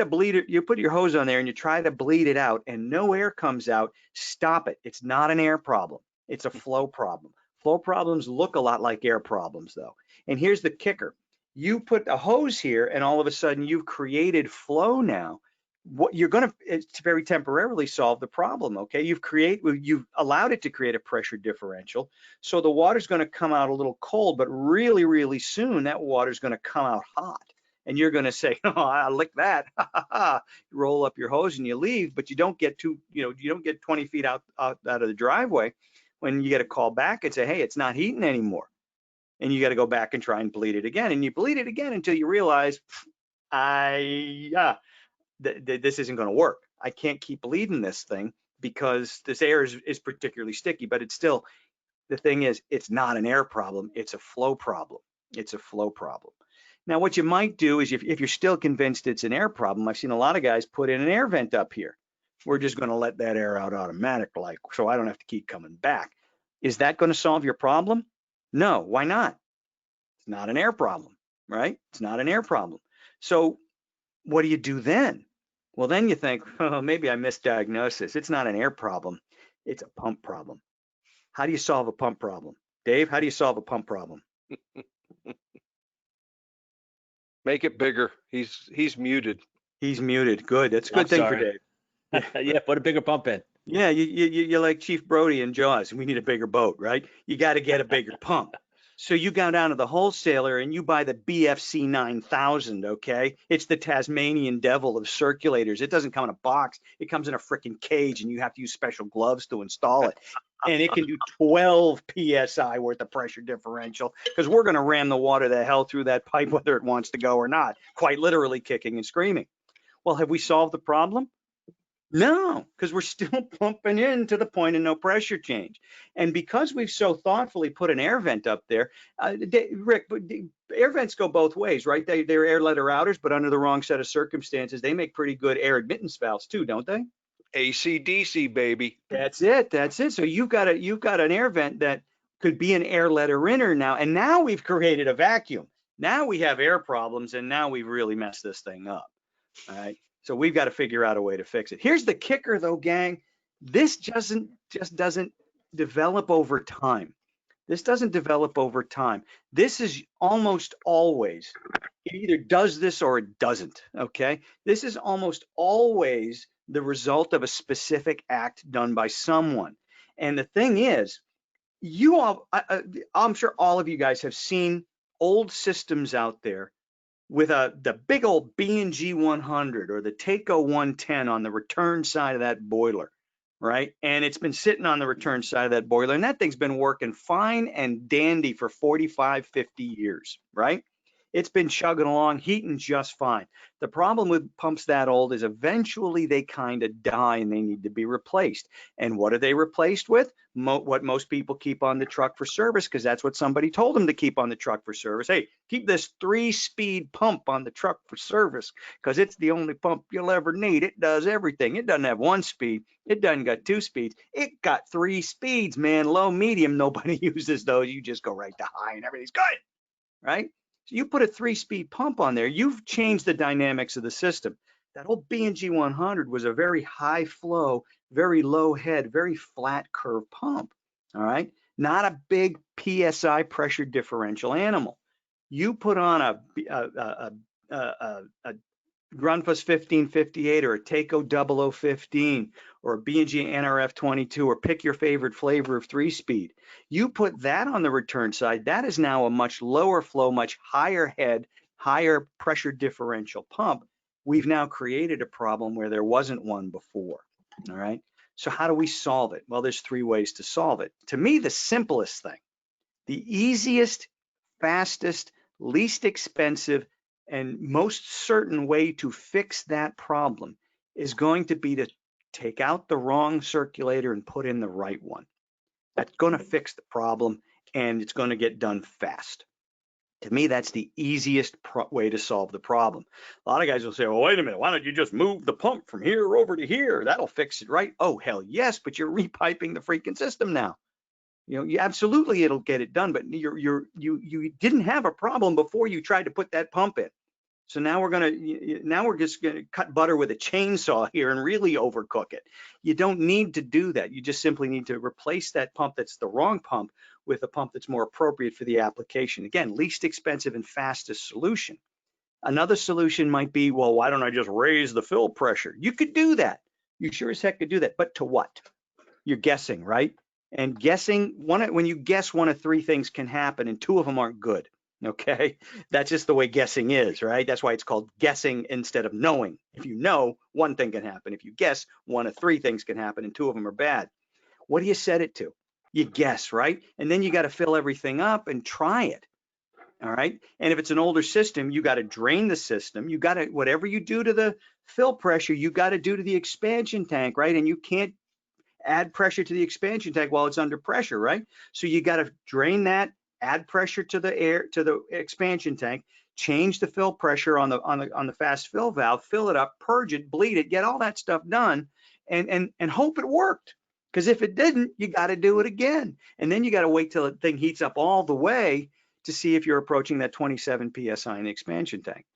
your hose on there and you try to bleed it out and no air comes out, stop it. It's not an air problem. It's a flow problem. Flow problems look a lot like air problems though. And here's the kicker. You put a hose here and all of a sudden you've created flow now. What you're going to very temporarily solve the problem, okay? You've allowed it to create a pressure differential. So the water's going to come out a little cold, but really, really soon that water's going to come out hot. And you're going to say, oh, I lick that. You roll up your hose and you leave, but you don't get 20 feet out of the driveway when you get a call back and say, hey, it's not heating anymore. And you got to go back and try and bleed it again. And you bleed it again until you realize, this isn't going to work. I can't keep bleeding this thing because this air is particularly sticky, but it's still, the thing is, it's not an air problem. It's a flow problem. It's a flow problem. Now, what you might do is if you're still convinced it's an air problem, I've seen a lot of guys put in an air vent up here. We're just going to let that air out automatic, so I don't have to keep coming back. Is that going to solve your problem? No, why not? It's not an air problem, right? It's not an air problem. So what do you do then? Well, then you think, oh, maybe I misdiagnosed this. It's not an air problem. It's a pump problem. How do you solve a pump problem? Dave, how do you solve a pump problem? Make it bigger. He's muted. He's muted. Good. That's a good thing for Dave. Yeah, put a bigger pump in. Yeah, you're like Chief Brody in Jaws. We need a bigger boat, right? You got to get a bigger pump. So you go down to the wholesaler and you buy the BFC 9000, okay? It's the Tasmanian devil of circulators. It doesn't come in a box. It comes in a freaking cage and you have to use special gloves to install it. And it can do 12 PSI worth of pressure differential because we're going to ram the water the hell through that pipe whether it wants to go or not, quite literally kicking and screaming. Well, have we solved the problem? No, because we're still pumping in to the point of no pressure change. And because we've so thoughtfully put an air vent up there, Rick, air vents go both ways, right? They're air letter outers, but under the wrong set of circumstances, they make pretty good air admittance valves too, don't they? AC/DC, baby. That's it. So you've got an air vent that could be an air letter inner now, and now we've created a vacuum. Now we have air problems, and now we've really messed this thing up. All right. So we've got to figure out a way to fix it. Here's the kicker though, gang. This just doesn't develop over time. This doesn't develop over time. This is almost always, it either does this or it doesn't, okay? This is almost always the result of a specific act done by someone. And the thing is, I'm sure all of you guys have seen old systems out there with the big old B&G 100 or the Taco 110 on the return side of that boiler, right? And it's been sitting on the return side of that boiler, and that thing's been working fine and dandy for 45, 50 years, right? It's been chugging along, heating just fine. The problem with pumps that old is eventually they kind of die and they need to be replaced. And what are they replaced with? What most people keep on the truck for service, because that's what somebody told them to keep on the truck for service. Hey, keep this 3-speed pump on the truck for service because it's the only pump you'll ever need. It does everything. It doesn't have 1 speed. It doesn't got 2 speeds. It got 3 speeds, man. Low, medium, nobody uses those. You just go right to high and everything's good, right? So you put a 3-speed pump on there, you've changed the dynamics of the system. That old B&G 100 was a very high flow, very low head, very flat curve pump. All right. not a big PSI pressure differential animal. You put on a Grundfos 1558 or a Takeo 0015 or a B&G NRF 22, or pick your favorite flavor of 3-speed. You put that on the return side, that is now a much lower flow, much higher head, higher pressure differential pump. We've now created a problem where there wasn't one before. All right. So how do we solve it? Well, there's 3 ways to solve it. To me, the simplest thing, the easiest, fastest, least expensive, and most certain way to fix that problem is going to be to take out the wrong circulator and put in the right one. That's going to fix the problem, and it's going to get done fast. To me, that's the easiest way to solve the problem. A lot of guys will say, well, wait a minute, why don't you just move the pump from here over to here? That'll fix it, right? Oh, hell yes, but you're repiping the freaking system now. You know, absolutely it'll get it done, but you didn't have a problem before you tried to put that pump in. So now we're just gonna cut butter with a chainsaw here and really overcook it. You don't need to do that. You just simply need to replace that pump that's the wrong pump with a pump that's more appropriate for the application. Again, least expensive and fastest solution. Another solution might be, well, why don't I just raise the fill pressure? You could do that. You sure as heck could do that, but to what? You're guessing, right? And guessing, when you guess, one of 3 things can happen, and 2 of them aren't good. Okay, that's just the way guessing is, right? That's why it's called guessing instead of knowing. If you know, 1 thing can happen. If you guess, 1 of 3 things can happen, and 2 of them are bad. What do you set it to? You guess, right? And then you got to fill everything up and try it. All right. And if it's an older system, you got to drain the system. You got to, whatever you do to the fill pressure, you got to do to the expansion tank, right? And you can't add pressure to the expansion tank while it's under pressure, right? So you got to drain that, add pressure to the air, to the expansion tank, change the fill pressure on the fast fill valve, fill it up, purge it, bleed it, get all that stuff done, and hope it worked. Because if it didn't, you got to do it again, and then you got to wait till the thing heats up all the way to see if you're approaching that 27 psi in the expansion tank.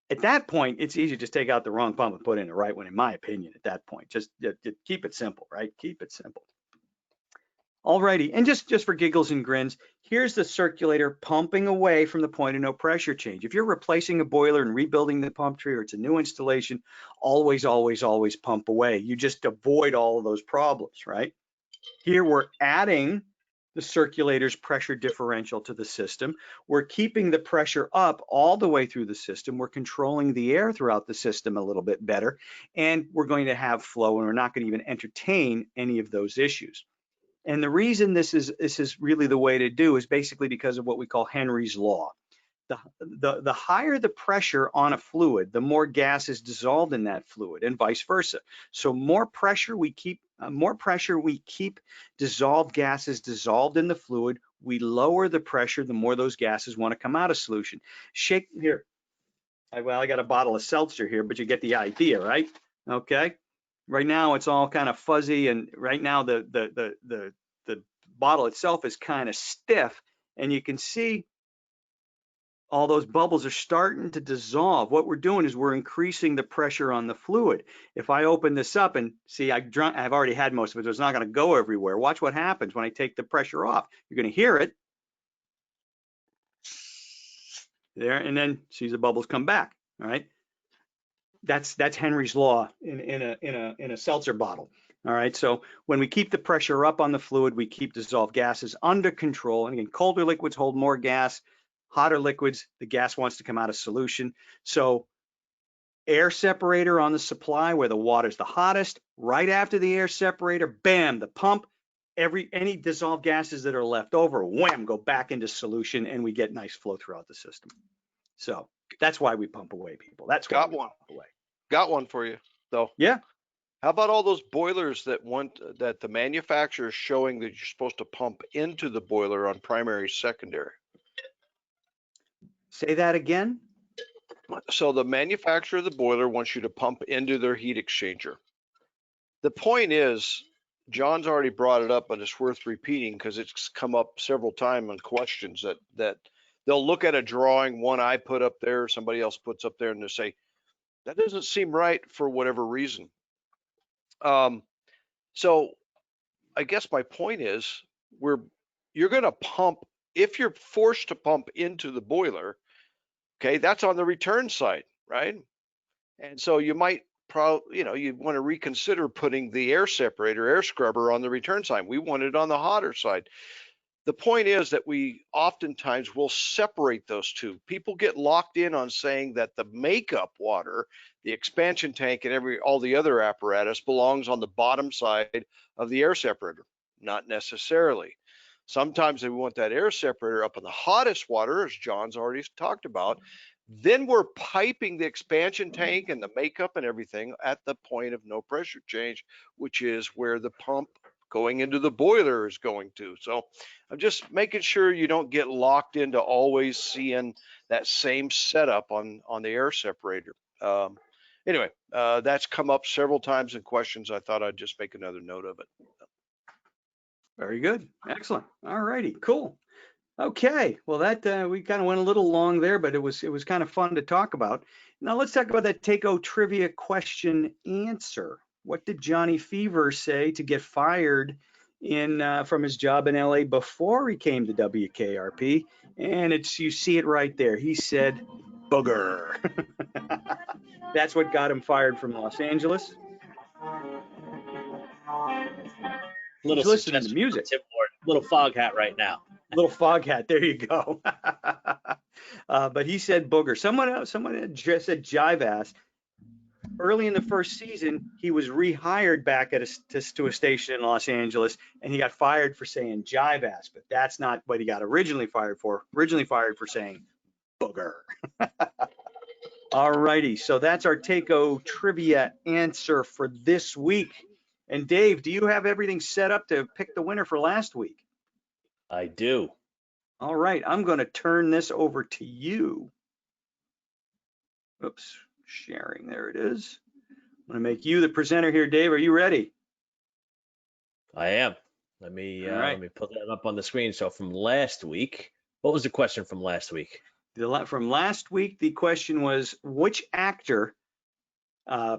At that point, it's easy to just take out the wrong pump and put in the right one, in my opinion. At that point, just keep it simple, right? Keep it simple. Alrighty, and just for giggles and grins, here's the circulator pumping away from the point of no pressure change. If you're replacing a boiler and rebuilding the pump tree, or it's a new installation, always, always, always pump away. You just avoid all of those problems, right? Here we're adding the circulator's pressure differential to the system. We're keeping the pressure up all the way through the system. We're controlling the air throughout the system a little bit better, and we're going to have flow, and we're not going to even entertain any of those issues. And the reason this is really the way to do is basically because of what we call Henry's law. The higher the pressure on a fluid, the more gas is dissolved in that fluid, and vice versa. So more pressure we keep dissolved gases dissolved in the fluid. We lower the pressure, the more those gases want to come out of solution. Shake here. Well, I got a bottle of seltzer here, but you get the idea, right? Okay. Right now it's all kind of fuzzy, and right now the bottle itself is kind of stiff, and you can see all those bubbles are starting to dissolve. What we're doing is we're increasing the pressure on the fluid. If I open this up and see, I've already had most of it, so it's not going to go everywhere. Watch what happens when I take the pressure off. You're going to hear it there, and then see the bubbles come back. All right, that's Henry's law in a seltzer bottle. All right, so when we keep the pressure up on the fluid, we keep dissolved gases under control. And again, colder liquids hold more gas. Hotter liquids, the gas wants to come out of solution. So air separator on the supply where the water's the hottest, right after the air separator, bam, the pump, any dissolved gases that are left over, wham, go back into solution, and we get nice flow throughout the system. So that's why we pump away, people. That's why we pump away. Got one for you, though. Yeah. How about all those boilers that the manufacturer is showing that you're supposed to pump into the boiler on primary, secondary? Say that again. So the manufacturer of the boiler wants you to pump into their heat exchanger. The point is, John's already brought it up, but it's worth repeating because it's come up several times in questions that they'll look at a drawing, one I put up there, somebody else puts up there, and they say, that doesn't seem right for whatever reason. So I guess my point is, we're you're going to pump, if you're forced to pump into the boiler, okay, that's on the return side, right? And so you might you want to reconsider putting the air separator, air scrubber on the return side. We want it on the hotter side. The point is that we oftentimes will separate those two. People get locked in on saying that the makeup water, the expansion tank and all the other apparatus belongs on the bottom side of the air separator. Not necessarily. Sometimes they want that air separator up in the hottest water, as John's already talked about. Then we're piping the expansion tank and the makeup and everything at the point of no pressure change, which is where the pump going into the boiler is going to. So I'm just making sure you don't get locked into always seeing that same setup on the air separator. Anyway, that's come up several times in questions. I thought I'd just make another note of it. Very good. Excellent. All righty. Cool. Okay. Well, that we kind of went a little long there, but it was kind of fun to talk about. Now let's talk about that Takeo trivia question answer. What did Johnny Fever say to get fired from his job in LA before he came to WKRP? And you see it right there. He said booger. That's what got him fired from Los Angeles. Little He's listening to suggestion music. from Tim Ward. Little fog hat right now. Little fog hat. There you go. But he said booger. Someone had just said jive ass. Early in the first season, he was rehired back to a station in Los Angeles, and he got fired for saying jive ass. But that's not what he got originally fired for. Originally fired for saying booger. All righty. So that's our Takeo trivia answer for this week. And Dave, do you have everything set up to pick the winner for last week? I do. All right, I'm going to turn this over to you. Oops, sharing, there it is. I'm going to make you the presenter here, Dave. Are you ready? I am. Let me All right. let me put that up on the screen. So from last week, what was the question from last week? From last week, the question was, which actor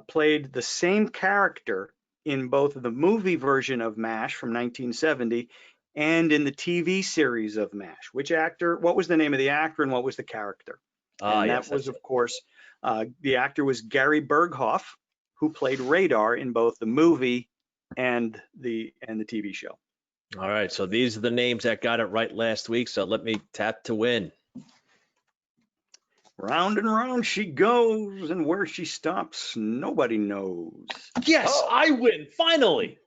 played the same character in both the movie version of MASH from 1970 and in the TV series of MASH? Which actor, what was the name of the actor and what was the character? And that was, of course, the actor was Gary Berghoff, who played Radar in both the movie and the TV show. All right, so these are the names that got it right last week. So let me tap to win. Round and round she goes, and where she stops, nobody knows. Yes, I win, finally.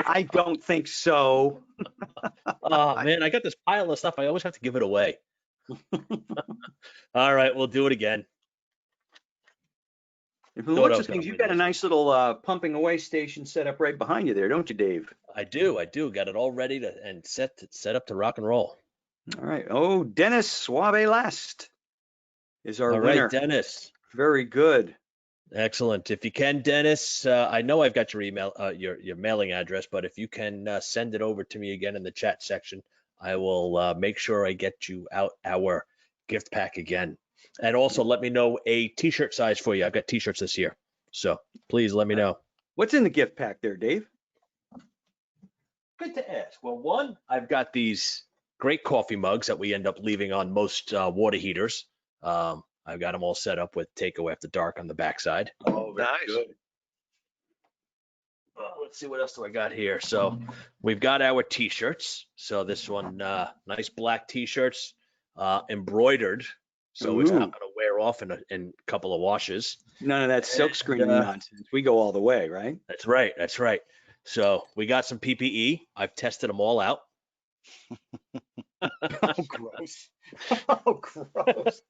I don't think so. Oh, man, I got this pile of stuff. I always have to give it away. All right, we'll do it again. From the looks of things, you've got a nice little pumping away station set up right behind you there, don't you, Dave? I do. Got it all ready and set up to rock and roll. All right. Oh, Dennis Suave Last is our winner. All right, Dennis. Very good. Excellent. If you can, Dennis, I know I've got your email, your mailing address, but if you can send it over to me again in the chat section, I will make sure I get you out our gift pack again. And also let me know a t-shirt size for you. I've got t-shirts this year, so please let me know. What's in the gift pack there, Dave? Good to ask. Well, one, I've got these great coffee mugs that we end up leaving on most water heaters. I've got them all set up with Takeo After Dark on the backside. Oh, very Nice. good. Let's see, what else do I got here? So we've got our t-shirts. So this one, nice black t-shirts, embroidered. So it's not going to wear off in a couple of washes. None of that silk screen nonsense. We go all the way, right? That's right. That's right. So we got some PPE. I've tested them all out. Oh, gross. Oh, gross.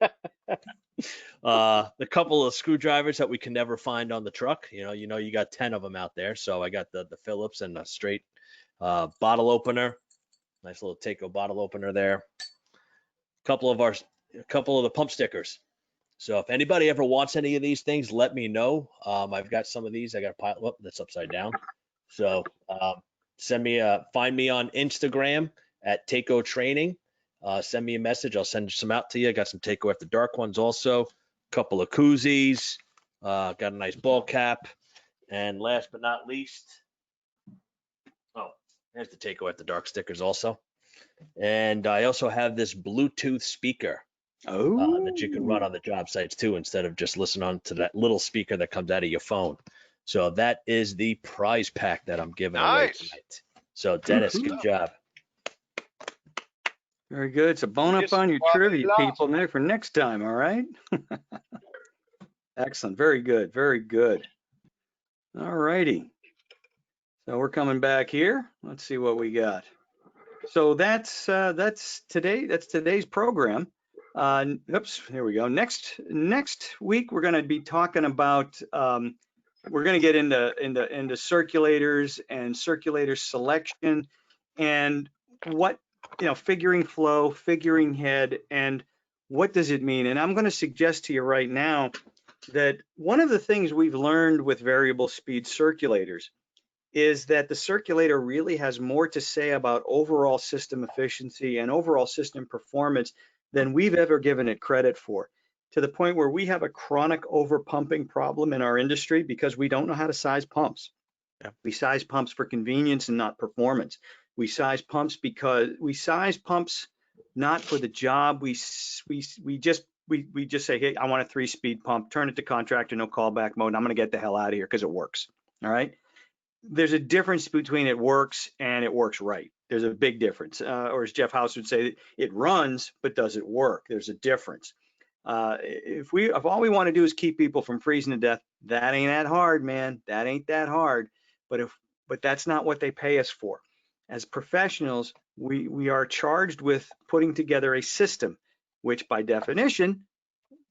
A couple of screwdrivers that we can never find on the truck. You got 10 of them out there. So I got the Phillips and a straight bottle opener. Nice little Takeo bottle opener there. A couple of the pump stickers. So if anybody ever wants any of these things, let me know. I've got some of these. I got a pile. Oh, that's upside down. So find me on Instagram at Takeo Training. Send me a message. I'll send some out to you. I got some Takeo After Dark ones also. A couple of koozies. Got a nice ball cap. And last but not least, there's the Takeo After Dark stickers also. And I also have this Bluetooth speaker that you can run Oh, on the job sites too, instead of just listening on to that little speaker that comes out of your phone. So that is the prize pack that I'm giving away Nice. tonight. So Dennis, good woohoo. job. Very good. It's a bone up Yes, on your Bobby trivia, lost. people, man, for next time. All right. Excellent. Very good. Very good. All righty. So we're coming back here. Let's see what we got. So that's today. That's today's program. Oops, here we go. Next week we're going to be talking about. We're going to get into circulators and circulator selection, and what figuring flow, figuring head, and what does it mean? And I'm going to suggest to you right now that one of the things we've learned with variable speed circulators is that the circulator really has more to say about overall system efficiency and overall system performance than we've ever given it credit for, to the point where we have a chronic overpumping problem in our industry because we don't know how to size pumps. Yeah. We size pumps for convenience and not performance. We size pumps not for the job. We just say, hey, I want a 3-speed pump, turn it to contractor, no callback mode, and I'm going to get the hell out of here because it works. All right. There's a difference between it works and it works right. There's a big difference. Or as Jeff House would say, it runs, but does it work? There's a difference. If all we want to do is keep people from freezing to death, that ain't that hard, man. That ain't that hard. But that's not what they pay us for. As professionals, we are charged with putting together a system, which by definition,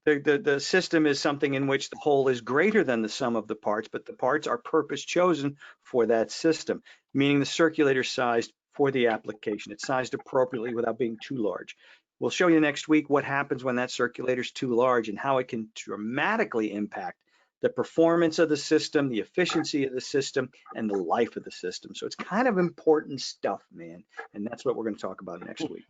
the system is something in which the whole is greater than the sum of the parts, but the parts are purpose chosen for that system, meaning the circulator sized for the application. It's sized appropriately without being too large. We'll show you next week what happens when that circulator is too large and how it can dramatically impact the performance of the system, the efficiency of the system, and the life of the system. So it's kind of important stuff, man. And that's what we're going to talk about next week.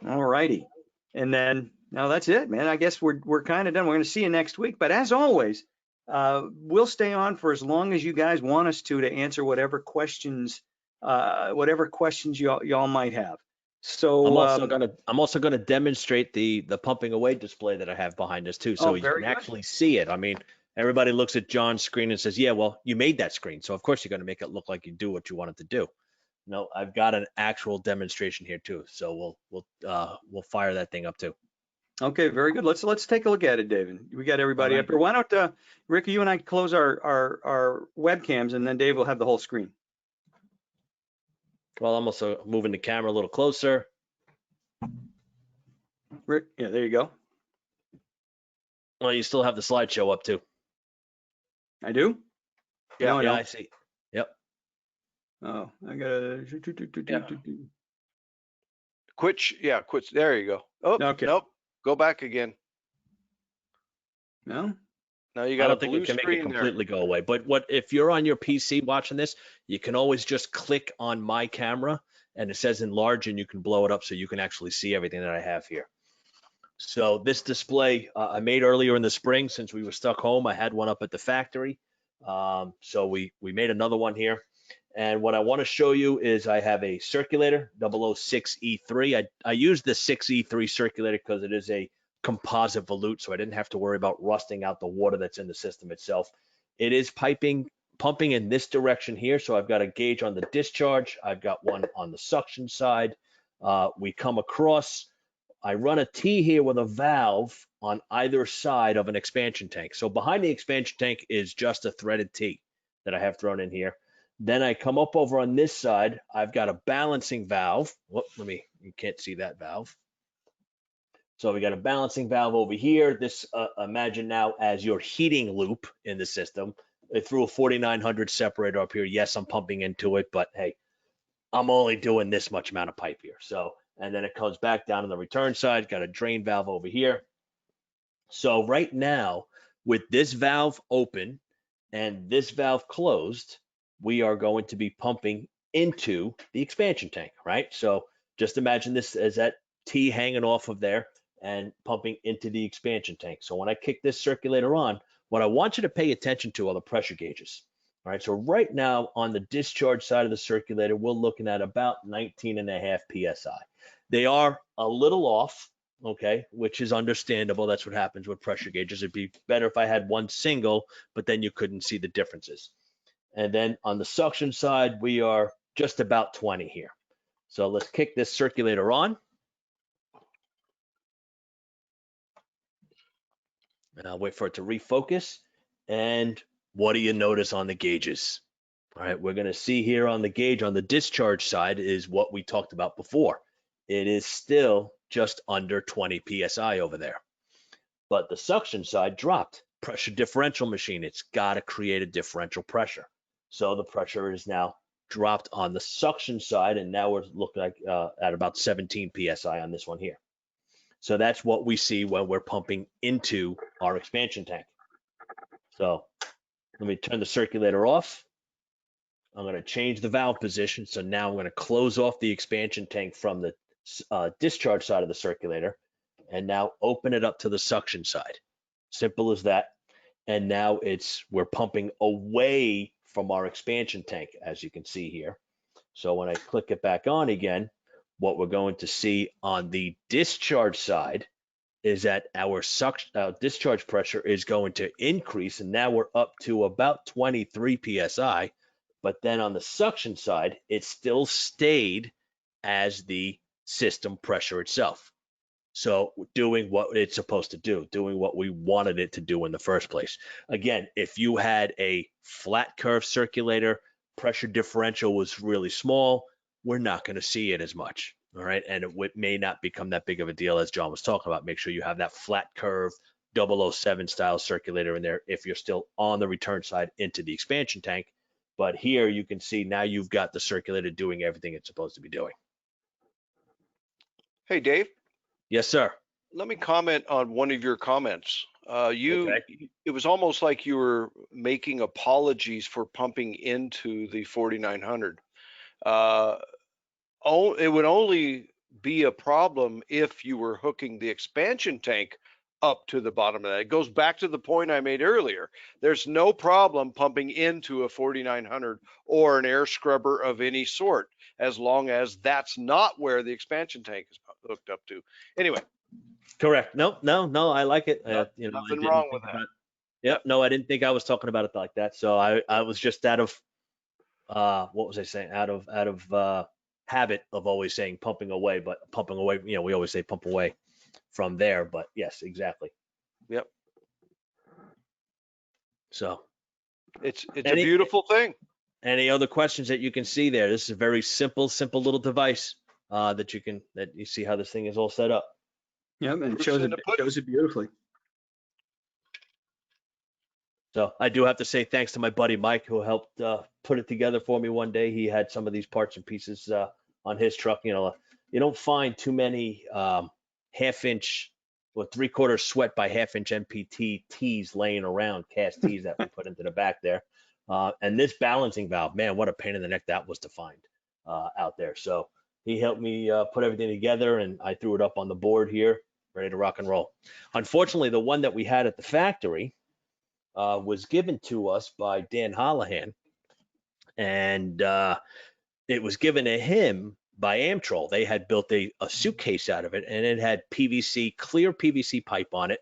All righty. And then now that's it, man. I guess we're kind of done. We're going to see you next week. But as always, we'll stay on for as long as you guys want us to answer whatever questions y'all might have. So I'm also gonna demonstrate the pumping away display that I have behind us too, so you very can good. actually see it. I mean, everybody looks at John's screen and says, "Yeah, well, you made that screen, so of course you're gonna make it look like you do what you wanted to do." No, I've got an actual demonstration here too, so we'll fire that thing up too. Okay, very good. Let's take a look at it, David. We got everybody All up here. Why don't Rick, you and I close our webcams, and then Dave will have the whole screen. Well, I'm also moving the camera a little closer. Rick, yeah, there you go. Well, you still have the slideshow up too. I do? Yeah, Yeah, I see. Yep. Oh, I gotta. Quit. There you go. Oh, Okay. nope. Go back again. No? Now you I got a don't think blue we can make it screen there. completely go away. But if you're on your PC watching this, you can always just click on my camera and it says enlarge and you can blow it up so you can actually see everything that I have here. So this display I made earlier in the spring since we were stuck home. I had one up at the factory. So we made another one here. And what I want to show you is I have a circulator 006E3. I used the 6E3 circulator because it is a composite volute, so I didn't have to worry about rusting out the water that's in the system itself. It is pumping in this direction here, so I've got a gauge on the discharge. I've got one on the suction side. We come across, I run a T here with a valve on either side of an expansion tank. So behind the expansion tank is just a threaded T that I have thrown in here. Then I come up over on this side, I've got a balancing valve. Whoop, you can't see that valve. So we got a balancing valve over here. This, imagine now as your heating loop in the system. I threw a 4900 separator up here. Yes, I'm pumping into it, but hey, I'm only doing this much amount of pipe here. So, and then it comes back down on the return side, got a drain valve over here. So right now, with this valve open and this valve closed, we are going to be pumping into the expansion tank, right? So just imagine this as that T hanging off of there and pumping into the expansion tank. So when I kick this circulator on, what I want you to pay attention to are the pressure gauges. All right, so right now on the discharge side of the circulator, we're looking at about 19.5 PSI. They are a little off, okay, which is understandable. That's what happens with pressure gauges. It'd be better if I had one single, but then you couldn't see the differences. And then on the suction side, we are just about 20 here. So let's kick this circulator on. And I'll wait for it to refocus. And what do you notice on the gauges? All right, we're going to see here on the gauge on the discharge side is what we talked about before. It is still just under 20 PSI over there. But the suction side dropped. Pressure differential machine, it's got to create a differential pressure. So the pressure is now dropped on the suction side, and now we're looking like at about 17 PSI on this one here. So that's what we see when we're pumping into our expansion tank. So let me turn the circulator off. I'm going to change the valve position. So now I'm going to close off the expansion tank from the discharge side of the circulator and now open it up to the suction side. Simple as that. And now we're pumping away from our expansion tank, as you can see here. So when I click it back on again, what we're going to see on the discharge side is that our discharge pressure is going to increase, and now we're up to about 23 PSI. But then on the suction side, it still stayed as the system pressure itself. So doing what it's supposed to do, doing what we wanted it to do in the first place. Again, if you had a flat curve circulator, pressure differential was really small, we're not going to see it as much. All right. And it may not become that big of a deal as John was talking about. Make sure you have that flat curve 007 style circulator in there if you're still on the return side into the expansion tank. But here you can see now you've got the circulator doing everything it's supposed to be doing. Hey, Dave. Yes, sir. Let me comment on one of your comments. It was almost like you were making apologies for pumping into the 4900. It would only be a problem if you were hooking the expansion tank up to the bottom of that. It goes back to the point I made earlier. There's no problem pumping into a 4900 or an air scrubber of any sort, as long as that's not where the expansion tank is hooked up to. Anyway. Correct. No, I like it. Nothing wrong with that. Yep. No, I didn't think I was talking about it like that. So I was just out of what was I saying? Out of habit of always saying pumping away, but pumping away, we always say pump away from there, but yes, exactly. Yep. So it's a beautiful thing. Any other questions that you can see there? This is a very simple little device that you see how this thing is all set up. Yeah, and it shows it beautifully. So I do have to say thanks to my buddy Mike, who helped put it together for me one day. He had some of these parts and pieces on his truck. You don't find too many half-inch or three-quarter sweat by half-inch MPT tees laying around, cast tees that we put into the back there. And this balancing valve, man, what a pain in the neck that was to find out there. So he helped me put everything together, and I threw it up on the board here, ready to rock and roll. Unfortunately, the one that we had at the factory was given to us by Dan Holohan, and it was given to him by Amtrol. They had built a suitcase out of it, and it had clear PVC pipe on it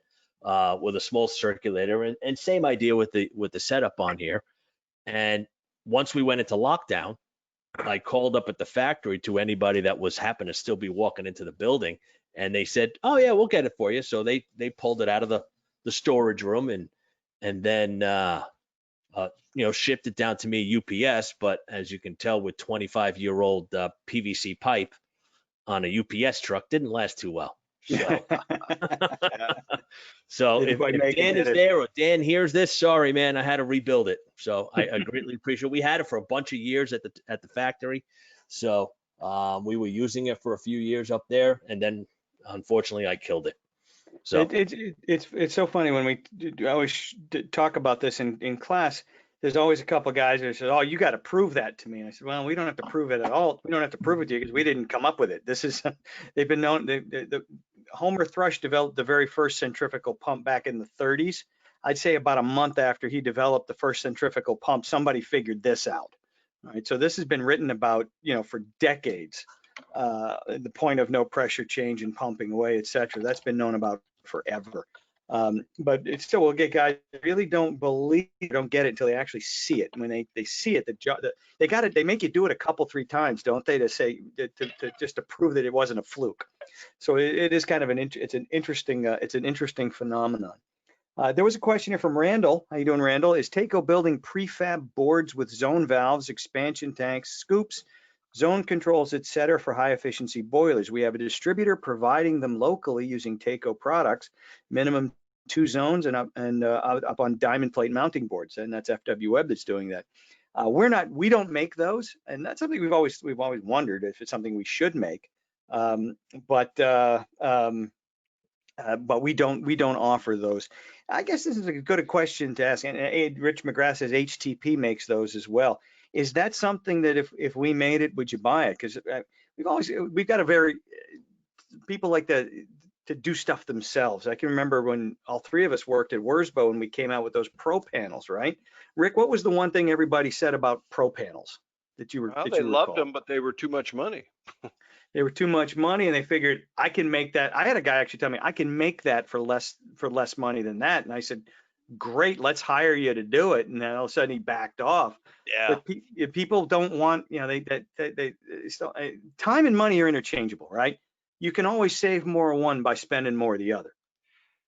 with a small circulator, and same idea with the setup on here. And once we went into lockdown, I called up at the factory to anybody that was happened to still be walking into the building, and they said, "Oh yeah, we'll get it for you." So they pulled it out of the storage room and then shipped it down to me UPS. But as you can tell, with 25-year-old PVC pipe on a UPS truck, didn't last too well. So, so if Dan is there or Dan hears this, sorry, man, I had to rebuild it. So I greatly appreciate it. We had it for a bunch of years at the factory. So we were using it for a few years up there, and then unfortunately I killed it. So it's so funny when we always talk about this in class. There's always a couple of guys that say, "Oh, you got to prove that to me." And I said, "Well, we don't have to prove it at all. We don't have to prove it to you because we didn't come up with it. This is they've been known. The Homer Thrush developed the very first centrifugal pump back in the 30s. I'd say about a month after he developed the first centrifugal pump, somebody figured this out. All right, so this has been written about, for decades. The point of no pressure change and pumping away, et cetera. That's been known about forever. But it's still, will get guys really don't get it until they actually see it. When they see it, they got it. They make you do it a couple, 3 times, don't they, to say to just to prove that it wasn't a fluke. So it is kind of it's an interesting phenomenon. There was a question here from Randall. How you doing, Randall? Is Taco building prefab boards with zone valves, expansion tanks, scoops, zone controls, etc. for high efficiency boilers? We have a distributor providing them locally using Taco products, minimum 2 zones and up on diamond plate mounting boards, and that's FW Web that's doing that. We don't make those, and that's something we've always wondered if it's something we should make, but we don't offer those. I guess this is a good question to ask. And Rich McGrath says HTP makes those as well. Is that something that if we made it, would you buy it? Because we've got a very people like to do stuff themselves. I can remember when all 3 of us worked at Wurzbo and we came out with those Pro panels, right? Rick, what was the one thing everybody said about Pro panels that you were? Well, they loved them, but they were too much money. They were too much money, and they figured I can make that. I had a guy actually tell me I can make that for less money than that, and I said, great, let's hire you to do it. And then all of a sudden he backed off. Yeah. But people don't want, time and money are interchangeable, right? You can always save more of one by spending more of the other.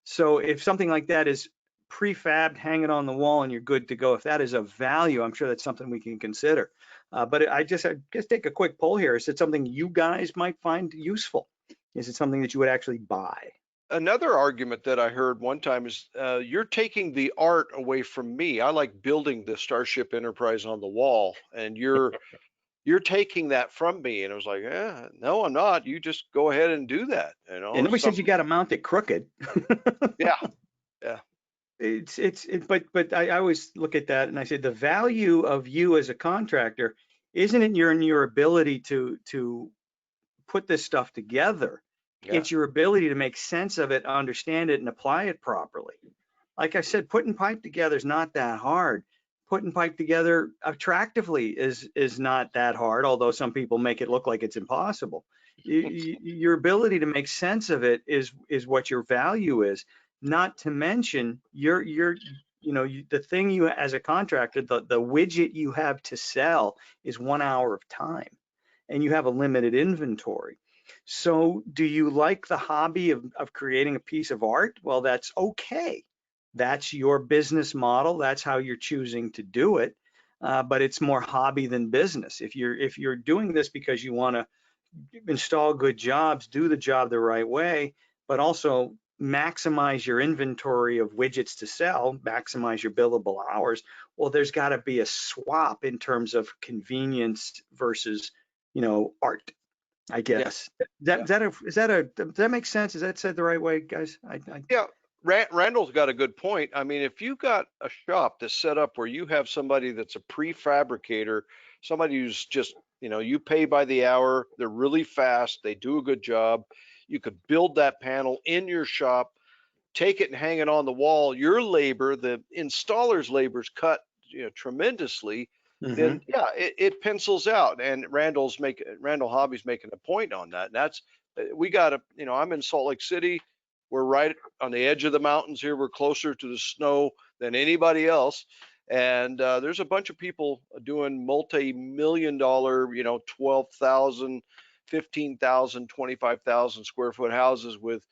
So if something like that is prefabbed, hang it on the wall, and you're good to go. If that is of value, I'm sure that's something we can consider. But I just take a quick poll here. Is it something you guys might find useful? Is it something that you would actually buy? Another argument that I heard one time is you're taking the art away from me. I like building the Starship Enterprise on the wall, and you're taking that from me. And I was like, no, I'm not. You just go ahead and do that. And nobody said you got to mount it crooked. Yeah. But I always look at that and I say the value of you as a contractor isn't in your ability to put this stuff together. Yeah. It's your ability to make sense of it, understand it, and apply it properly. Like I said, putting pipe together is not that hard. Putting pipe together attractively is not that hard, although some people make it look like it's impossible. Your ability to make sense of it is what your value is. Not to mention the thing you as a contractor, the widget you have to sell is 1 hour of time, and you have a limited inventory. So do you like the hobby of creating a piece of art? Well, that's okay. That's your business model. That's how you're choosing to do it. But it's more hobby than business. If you're doing this because you want to install good jobs, do the job the right way, but also maximize your inventory of widgets to sell, maximize your billable hours, well, there's got to be a swap in terms of convenience versus, art, I guess. Yeah. Does that make sense? Is that said the right way, guys? Yeah, Randall's got a good point. I mean, if you got a shop that's set up where you have somebody that's a prefabricator, somebody who's just, you pay by the hour, they're really fast, they do a good job. You could build that panel in your shop, take it and hang it on the wall. Your labor, the installer's labor is cut tremendously. Mm-hmm. Then yeah, it pencils out. And Randall Hobby's making a point on that. And that's we got to, I'm in Salt Lake City. We're right on the edge of the mountains here. We're closer to the snow than anybody else. And there's a bunch of people doing multi-million-dollar, 12,000, 15,000, 25,000 square foot houses with,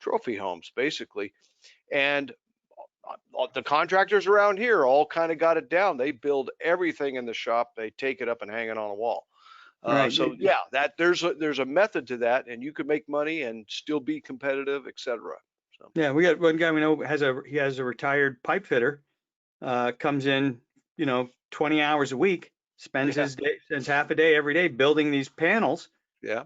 trophy homes basically. And the contractors around here all kind of got it down. They build everything in the shop. They take it up and hang it on a wall. Right. So yeah, there's a method to that, and you could make money and still be competitive, etc. So. Yeah, we got one guy we know has a retired pipe fitter, comes in, 20 hours a week, spends half a day every day building these panels. Yeah.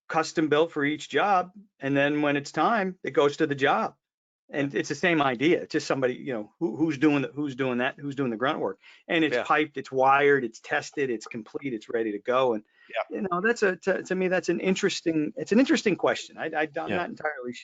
Custom built for each job, and then when it's time, it goes to the job. And it's the same idea. It's just somebody, who's doing the grunt work, and it's piped, it's wired, it's tested, it's complete, it's ready to go. And that's to me, that's an interesting question. I'm not entirely.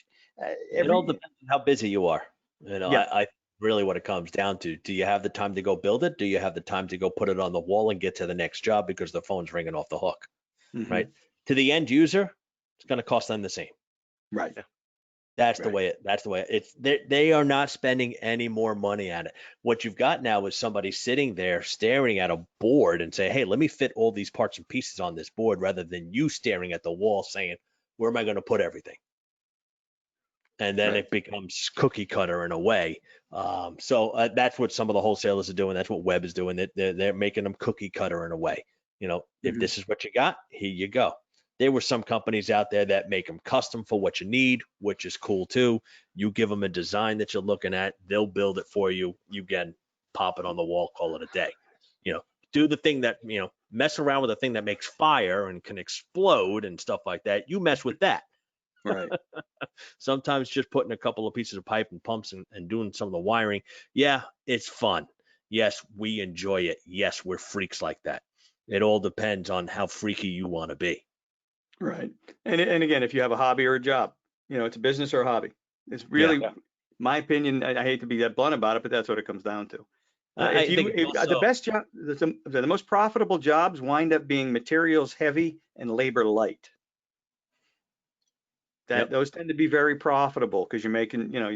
It all depends on how busy you are. Yeah. really what it comes down to. Do you have the time to go build it? Do you have the time to go put it on the wall and get to the next job because the phone's ringing off the hook, right? To the end user, it's going to cost them the same. Right. That's the Right. way it's they are not spending any more money on it. What you've got now is somebody sitting there staring at a board and say, hey, let me fit all these parts and pieces on this board, rather than you staring at the wall saying, where am I going to put everything? And then Right. it becomes cookie cutter in a way. So that's what some of the wholesalers are doing. That's what Webb is doing. They're making them cookie cutter in a way. You know, if this is what you got, here you go. There were some companies out there that make them custom for what you need, which is cool too. You give them a design that you're looking at, they'll build it for you. You can pop it on the wall, call it a day. You know, do the thing that, you know, mess around with a thing that makes fire and can explode and stuff like that. You mess with that. Right. Sometimes just putting a couple of pieces of pipe and pumps and doing some of the wiring. Yeah, it's fun. Yes, we enjoy it. Yes, we're freaks like that. It all depends on how freaky you want to be. Right. And again, if you have a hobby or a job, you know, it's a business or a hobby. It's really, my opinion, I hate to be that blunt about it, but that's what it comes down to. I think The best job, the most profitable jobs wind up being materials heavy and labor light. Those tend to be very profitable because you're making, you know,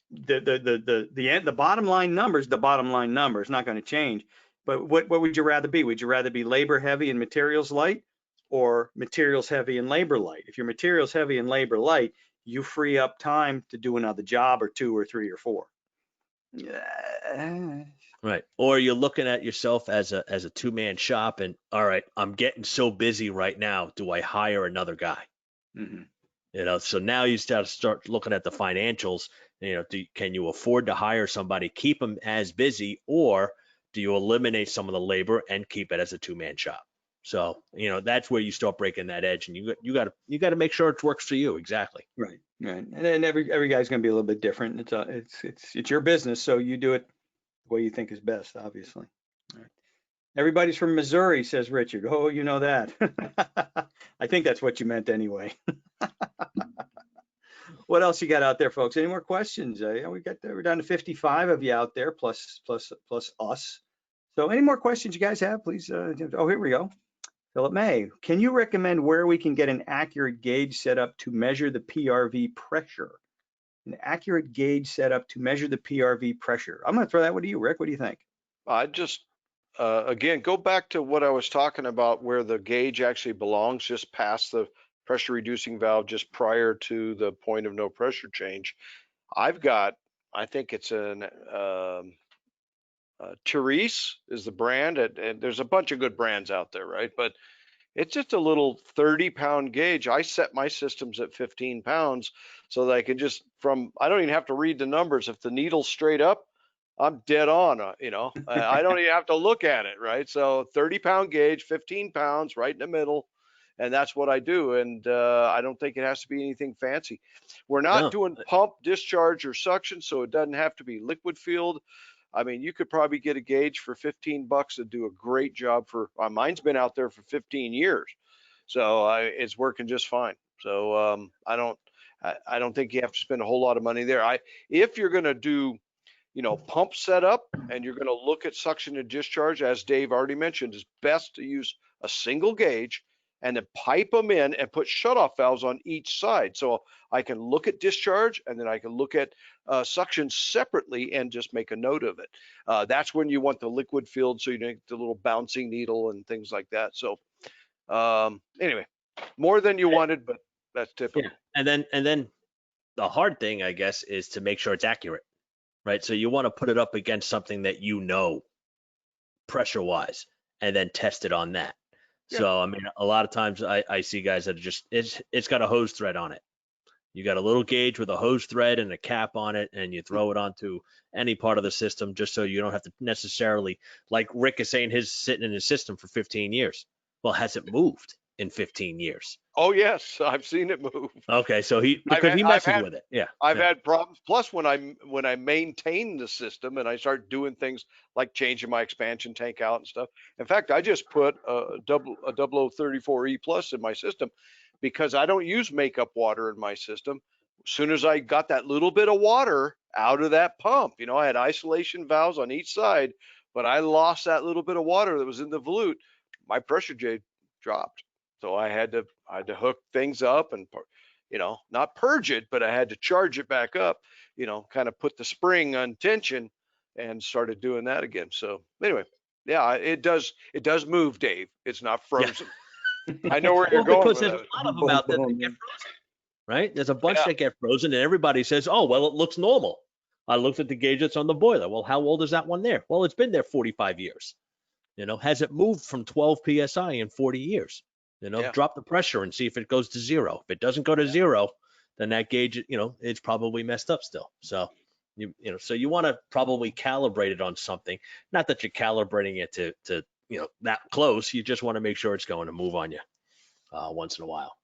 the bottom line numbers, the bottom line number is not going to change. But what would you rather be? Would you rather be labor heavy and materials light, or materials heavy and labor light? If you're materials heavy and labor light, you free up time to do another job or two or three or four. Right. Or you're looking at yourself as a two-man shop, and all right, I'm getting so busy right now. Do I hire another guy? You know, so now you start looking at the financials. You know, can you afford to hire somebody, keep them as busy, or do you eliminate some of the labor and keep it as a two-man shop? So, you know, that's where you start breaking that edge, and you got to make sure it works for you. Exactly. Right. Right. And then every guy's going to be a little bit different. It's your business, so you do it the way you think is best, obviously. All right. Everybody's from Missouri, says Richard. Oh, you know that. I think that's what you meant anyway. What else you got out there, folks? Any more questions? Yeah, we're down to 55 of you out there, plus us. So any more questions you guys have, please? Oh, here we go. Philip May, can you recommend where we can get an accurate gauge set up to measure the PRV pressure? An accurate gauge set up to measure the PRV pressure. I'm going to throw that one to you, Rick. What do you think? I just, again, go back to what I was talking about, where the gauge actually belongs, just past the pressure reducing valve, just prior to the point of no pressure change. I've got, I think it's an Therese is the brand, and there's a bunch of good brands out there, right? But it's just a little 30-pound gauge. I set my systems at 15 pounds so that I can just, I don't even have to read the numbers. If the needle's straight up, I'm dead on, you know, I don't even have to look at it, right? So 30-pound gauge, 15 pounds right in the middle. And that's what I do. And I don't think it has to be anything fancy. We're not doing pump, discharge, or suction, so it doesn't have to be liquid filled. I mean, you could probably get a gauge for 15 bucks and do a great job for, mine's been out there for 15 years. So it's working just fine. So I don't think you have to spend a whole lot of money there. If you're going to do, you know, pump setup and you're going to look at suction and discharge, as Dave already mentioned, it's best to use a single gauge and then pipe them in and put shutoff valves on each side. So I can look at discharge and then I can look at suction separately and just make a note of it. That's when you want the liquid filled, so you don't get the little bouncing needle and things like that. So anyway, more than you wanted, but that's typical. Yeah. And then the hard thing, I guess, is to make sure it's accurate, right? So you want to put it up against something that you know pressure wise, and then test it on that. Yeah. So I mean, a lot of times I see guys that are just, it's got a hose thread on it. You got a little gauge with a hose thread and a cap on it, and you throw it onto any part of the system just so you don't have to necessarily, like Rick is saying, his sitting in his system for 15 years. Well, has it moved in 15 years? Oh yes, I've seen it move. Okay, so he messes with it. Yeah, I've had problems. Plus, when I maintain the system and I start doing things like changing my expansion tank out and stuff. In fact, I just put a 0034E plus in my system because I don't use makeup water in my system. As soon as I got that little bit of water out of that pump. You know, I had isolation valves on each side, but I lost that little bit of water that was in the volute. My pressure gauge dropped. So I had to hook things up and, you know, not purge it, but I had to charge it back up, you know, kind of put the spring on tension and started doing that again. So anyway, yeah, it does move, Dave. It's not Yeah. frozen. I know where you're Well, going because with there's a that. lot of them out there that get frozen, right? There's a bunch Yeah. that get frozen, and everybody says, "Oh, well, it looks normal." I looked at the gauge that's on the boiler. Well, how old is that one there? Well, it's been there 45 years. You know, has it moved from 12 psi in 40 years? You know, Yeah. drop the pressure and see if it goes to zero. If it doesn't go to zero, then that gauge, you know, it's probably messed up still. So you know, so you want to probably calibrate it on something. Not that you're calibrating it to you know that close. You just want to make sure it's going to move on you once in a while.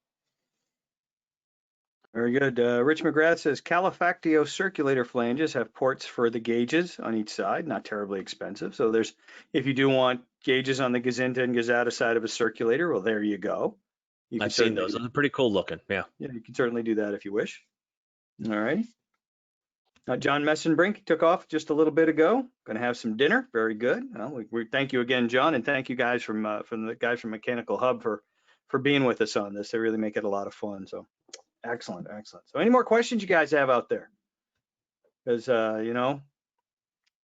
Very good. Rich McGrath says Calefactio circulator flanges have ports for the gauges on each side, not terribly expensive. So there's, if you do want gauges on the Gazinta and Gazetta side of a circulator, well, there you go. You can I've seen certainly those. Those are pretty cool looking. Yeah. Yeah, you can certainly do that if you wish. All right. John Messenbrink took off just a little bit ago. Going to have some dinner. Very good. Well, we thank you again, John, and thank you guys from the guys from Mechanical Hub for being with us on this. They really make it a lot of fun. So excellent, excellent. So any more questions you guys have out there? Because you know,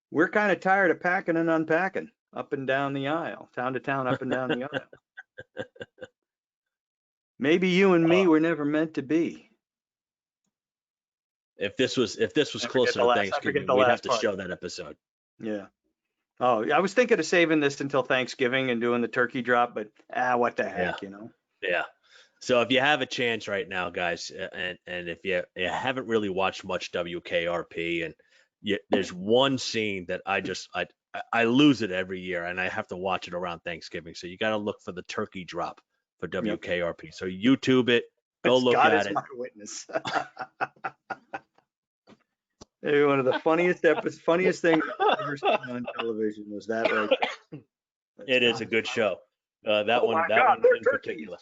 we're kind of tired of packing and unpacking up and down the aisle, town to town, up and down the aisle. Maybe you and me were never meant to be. If this was closer to Thanksgiving, the we'd have last to part. show that episode. Yeah. Oh, I was thinking of saving this until Thanksgiving and doing the turkey drop, but what the heck, you know? Yeah. So if you have a chance right now, guys, and if you haven't really watched much WKRP, and there's one scene that I lose it every year, and I have to watch it around Thanksgiving. So you got to look for the turkey drop for WKRP. So YouTube it, go look God at is it. my witness. One of the funniest things I've ever seen on television was that right there. It is a good show. That Oh one my God, in they're particular.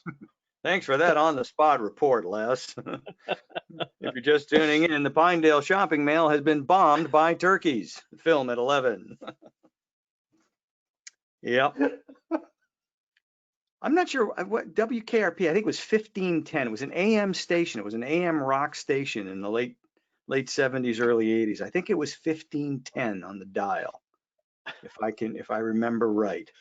Thanks for that on the spot report, Les. If you're just tuning in, the Pinedale shopping mall has been bombed by turkeys. Film at 11. Yep. I'm not sure what WKRP, I think it was 1510. It was an AM station. It was an AM rock station in the late 70s, early 80s. I think it was 1510 on the dial, if I remember right.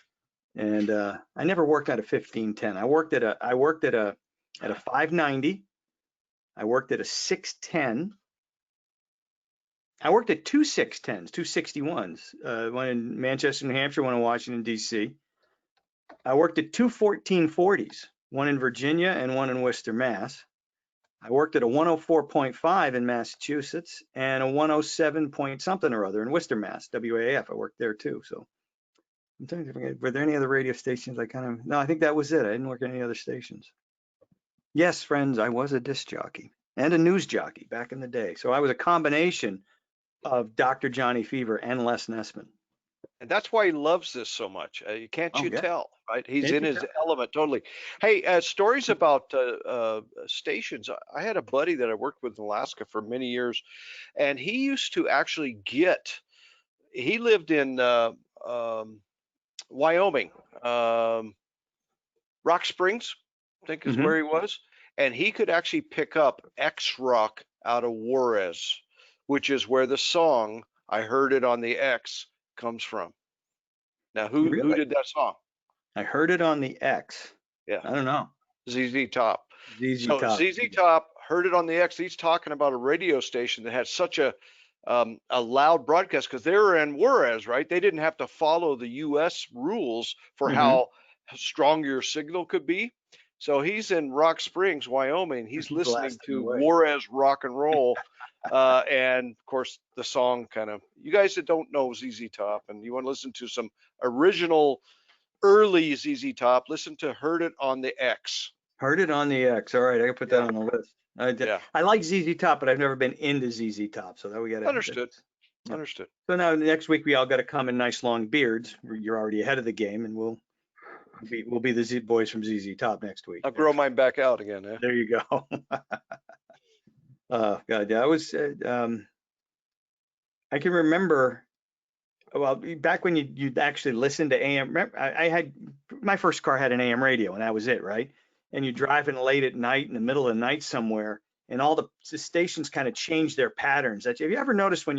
And I never worked at a 1510. I worked at a 590. I worked at a 610. I worked at two 610s, 261s, one in Manchester, New Hampshire, one in Washington, D.C. I worked at two 1440s, one in Virginia and one in Worcester, Mass. I worked at a 104.5 in Massachusetts and a 107 point something or other in Worcester, Mass, WAAF. I worked there too. So I'm trying to forget, were there any other radio stations no, I think that was it. I didn't work at any other stations. Yes, friends, I was a disc jockey and a news jockey back in the day. So I was a combination of Dr. Johnny Fever and Les Nessman. And that's why he loves this so much. Can't you tell, right? He's Can't in you his tell? element totally. Hey, stories about stations. I had a buddy that I worked with in Alaska for many years, and he used to actually he lived in Wyoming, Rock Springs, I think is where he was. And he could actually pick up X Rock out of Juarez, which is where the song I Heard It on the X comes from. Now, who did that song? I heard it on the X. Yeah. I don't know. ZZ Top. ZZ So Top. ZZ Top heard it on the X. He's talking about a radio station that had such a loud broadcast because they were in Juarez, right? They didn't have to follow the U.S. rules for how strong your signal could be. So he's in Rock Springs, Wyoming. He's listening to Juarez rock and roll. And of course, the song you guys that don't know ZZ Top and you want to listen to some original early ZZ Top, listen to Heard It on the X. Heard it on the X. All right, I gotta put that on the list. I like ZZ Top, but I've never been into ZZ Top, so that we got to. Understood. Understood. So now next week we all got to come in nice long beards. You're already ahead of the game, and we'll be the Z boys from ZZ Top next week. I'll grow mine back out again. Eh? There you go. God, yeah, I was. I can remember, well, back when you'd actually listen to AM. I had my first car had an AM radio, and that was it, right? And you're driving late at night in the middle of the night somewhere, and all the stations kind of change their patterns. Have you ever noticed when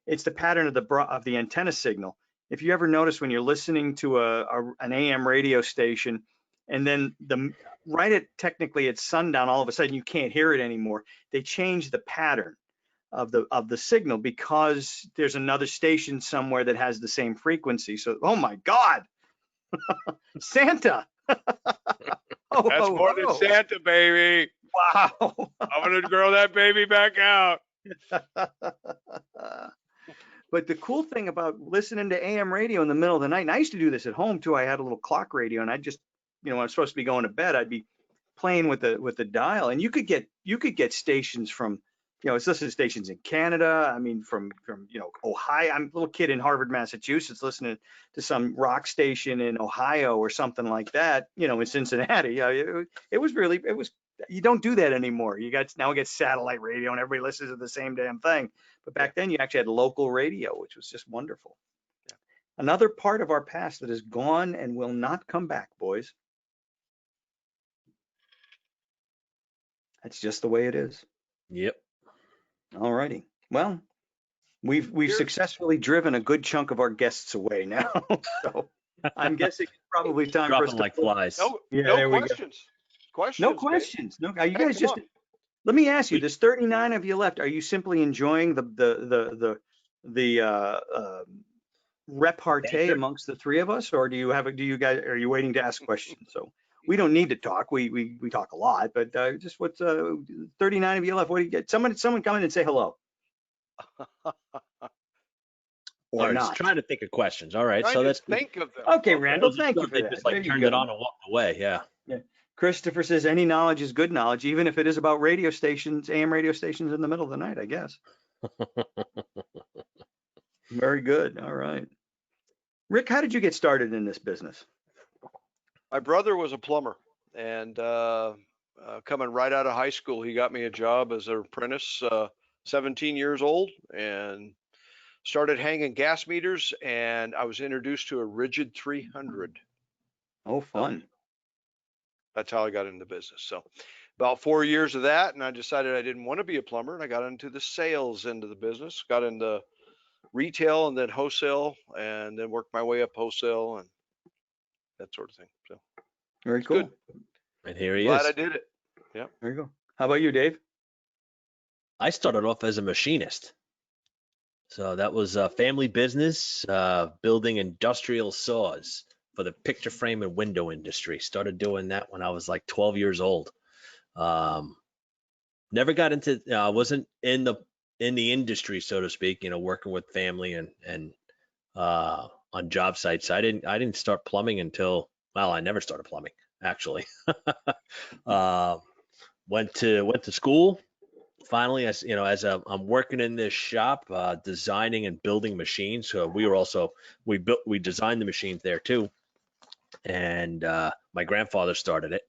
it's the pattern of the antenna signal. If you ever notice when you're listening to an AM radio station, and then right at technically at sundown, all of a sudden you can't hear it anymore. They change the pattern of the signal because there's another station somewhere that has the same frequency. So, oh my God, Santa! Oh, That's more than Santa, baby. Wow. I'm gonna grow that baby back out. But the cool thing about listening to AM radio in the middle of the night, and I used to do this at home too. I had a little clock radio, and I just, when I'm supposed to be going to bed, I'd be playing with the dial, and you could get stations from, it's listening to stations in Canada. I mean, from Ohio. I'm a little kid in Harvard, Massachusetts, listening to some rock station in Ohio or something like that. In Cincinnati. It was you don't do that anymore. Now we get satellite radio, and everybody listens to the same damn thing. But back then, you actually had local radio, which was just wonderful. Yeah. Another part of our past that is gone and will not come back, boys. That's just the way it is. Yep. All righty. Well, we've successfully driven a good chunk of our guests away now. So I'm guessing it's probably time for us Dropping to like flies. No questions. Questions. No babe. questions. No, are you Hey, guys come just? on. Let me ask you. There's 39 of you left. Are you simply enjoying the repartee amongst the three of us, or are you waiting to ask questions? So we don't need to talk. We talk a lot, but just what's 39 of you left? What do you get? Someone come in and say hello. Or All right, not. just trying to think of questions. All right, Trying so to that's think of them. Okay, Randall, thank you for They that. just There like you turned go. it on and walked away. Yeah. Christopher says any knowledge is good knowledge, even if it is about radio stations, AM radio stations in the middle of the night, I guess. Very good. All right. Rick, how did you get started in this business? My brother was a plumber, and coming right out of high school, he got me a job as an apprentice, 17 years old, and started hanging gas meters. And I was introduced to a rigid 300. Oh, fun. That's how I got into business. So about 4 years of that, and I decided I didn't want to be a plumber, and I got into the sales end of the business, got into retail and then wholesale, and then worked my way up wholesale and that sort of thing. So Very it's cool. good. And here he Glad is. I did it. Yeah. There you go. How about you, Dave? I started off as a machinist. So that was a family business, building industrial saws for the picture frame and window industry. Started doing that when I was like 12 years old. Never got into, wasn't in the industry, so to speak, working with family and on job sites. I didn't start plumbing until, well, I never started plumbing actually. Went to school. Finally, as I'm working in this shop, designing and building machines. So we designed the machines there too, and my grandfather started it.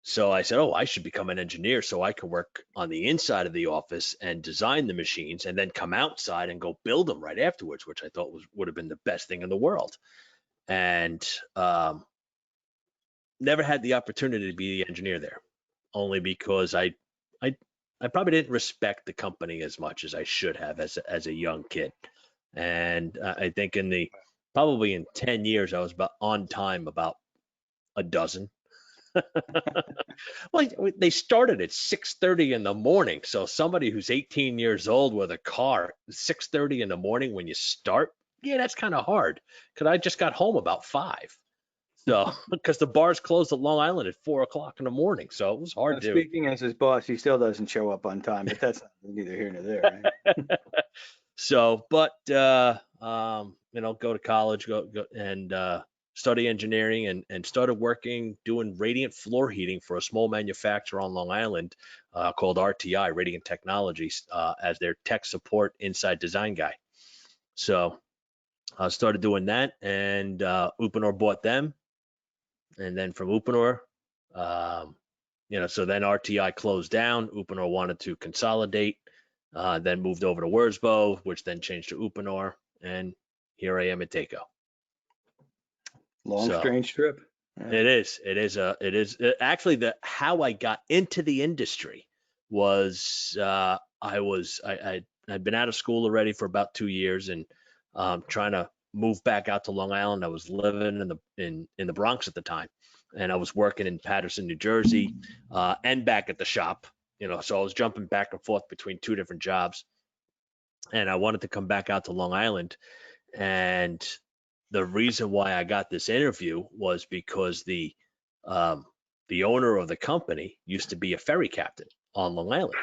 So I said, oh, I should become an engineer so I can work on the inside of the office and design the machines, and then come outside and go build them right afterwards, which I thought would have been the best thing in the world. And never had the opportunity to be the engineer there, only because I probably didn't respect the company as much as I should have as a young kid. And I think probably in 10 years, I was about on time about a dozen. Well, they started at 6:30 in the morning. So somebody who's 18 years old with a car, 6:30 in the morning when you start, yeah, that's kind of hard. Because I just got home about 5. So, because the bars closed at Long Island at 4 o'clock in the morning, so it was hard to. Speaking as his boss, he still doesn't show up on time, but that's neither here nor there, right? So, but go to college, go and study engineering, and started working doing radiant floor heating for a small manufacturer on Long Island called RTI, Radiant Technologies, as their tech support inside design guy. So I started doing that, and Uponor bought them. And then from Uponor, so then RTI closed down. Uponor wanted to consolidate. then moved over to Wurzbo, which then changed to Uponor, and here I am at Taco. Long, So- strange trip. Yeah. It is actually how I got into the industry was I'd been out of school already for about 2 years and trying to move back out to Long Island. I was living in the Bronx at the time, and I was working in Paterson, New Jersey, and back at the shop. So I was jumping back and forth between 2 different jobs, and I wanted to come back out to Long Island. And the reason why I got this interview was because the owner of the company used to be a ferry captain on Long Island.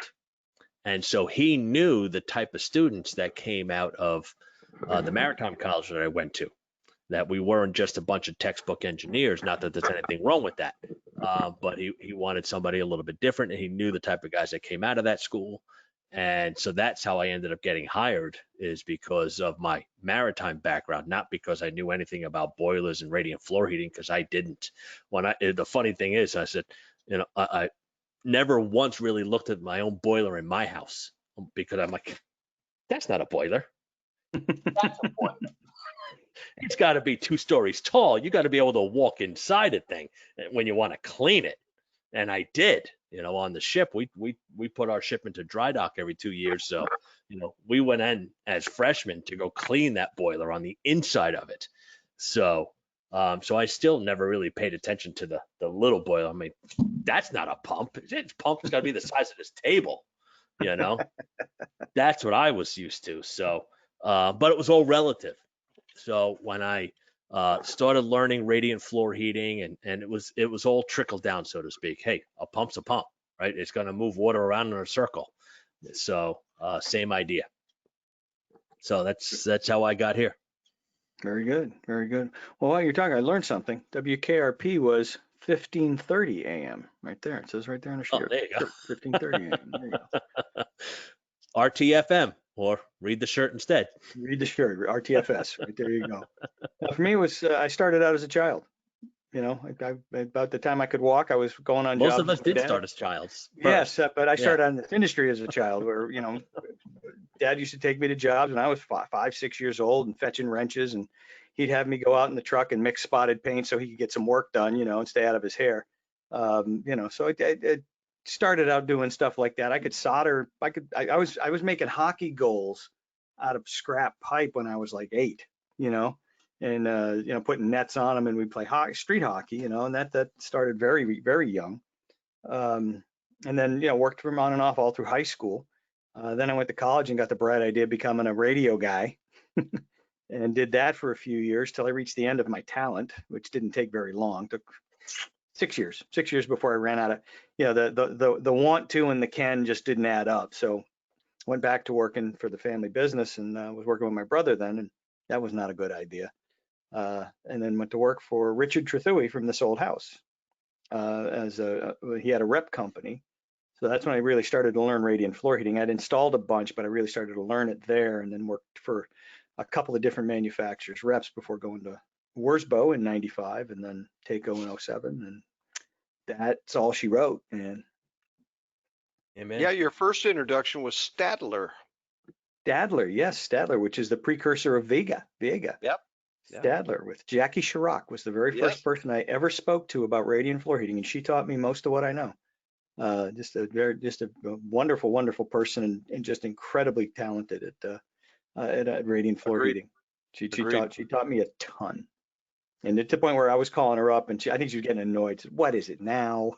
And so he knew the type of students that came out of the maritime college that I went to, that we weren't just a bunch of textbook engineers. Not that there's anything wrong with that, but he wanted somebody a little bit different, and he knew the type of guys that came out of that school. And so that's how I ended up getting hired, is because of my maritime background, not because I knew anything about boilers and radiant floor heating, because I didn't. The funny thing is, I said, I never once really looked at my own boiler in my house, because I'm like, that's not a boiler. That's a boiler. It's got to be 2 stories tall. You got to be able to walk inside it thing when you want to clean it. And I did. On the ship, we put our ship into dry dock every 2 years. So, we went in as freshmen to go clean that boiler on the inside of it. So, so I still never really paid attention to the little boiler. I mean, that's not a pump. It's pump's got to be the size of this table. That's what I was used to. So, but it was all relative. So when I started learning radiant floor heating, and it was all trickled down, so to speak. Hey, a pump's a pump, right? It's going to move water around in a circle. So same idea. So that's how I got here. Very good. Very good. Well, while you're talking, I learned something. WKRP was 15:30 a.m. right there. It says right there on the shirt. Oh, there you go. 15:30 a.m. There you go. RTFM, or read the shirt instead. Read the shirt. RTFS. Right there you go. For me, it was I started out as a child. About the time I could walk, I was going on Most jobs of us with did Dad. start as childs. Yes, but I Yeah. started in this industry as a child, where Dad used to take me to jobs when I was 5, 6 years old, and fetching wrenches, and he'd have me go out in the truck and mix spotted paint so he could get some work done, and stay out of his hair. So I started out doing stuff like that. I could solder. I was making hockey goals out of scrap pipe when I was like 8, and putting nets on them, and we'd play street hockey, and that started very, very young. And then worked from on and off all through high school. Then I went to college and got the bright idea of becoming a radio guy, and did that for a few years till I reached the end of my talent, which didn't take very long. Took 6 years. 6 years before I ran out of the want to and the can just didn't add up. So went back to working for the family business, and was working with my brother then, and that was not a good idea. And then went to work for Richard Trethewey from This Old House. He had a rep company. So that's when I really started to learn radiant floor heating. I'd installed a bunch, but I really started to learn it there, and then worked for a couple of different manufacturers, reps, before going to Wurzbo in 95 and then Taco in 07. And that's all she wrote. And Amen. Yeah, your first introduction was Stadler. Stadler, which is the precursor of Vega. Yep. Stadler with Jackie Chirac was the very Yes. first person I ever spoke to about radiant floor heating, and she taught me most of what I know. Just a wonderful, wonderful person, and just incredibly talented at radiant floor Agreed. heating. She Agreed. taught me a ton, and to the point where I was calling her up, and I think she was getting annoyed. Said, "What is it now?"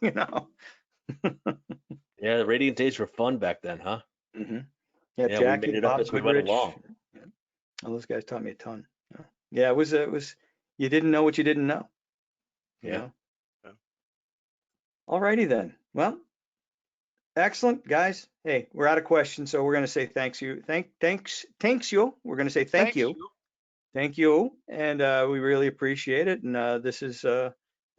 Yeah, the radiant days were fun back then, huh? Mm-hmm. Yeah, Jackie, we made it up Bob as we went Goodrich, along. all those guys taught me a ton. Yeah, it was you didn't know what you didn't know. Yeah. All righty then. Well, excellent, guys. Hey, we're out of questions, so we're going to say thanks you. Thanks you. We're going to say thank you. Thank you, and we really appreciate it. And this is the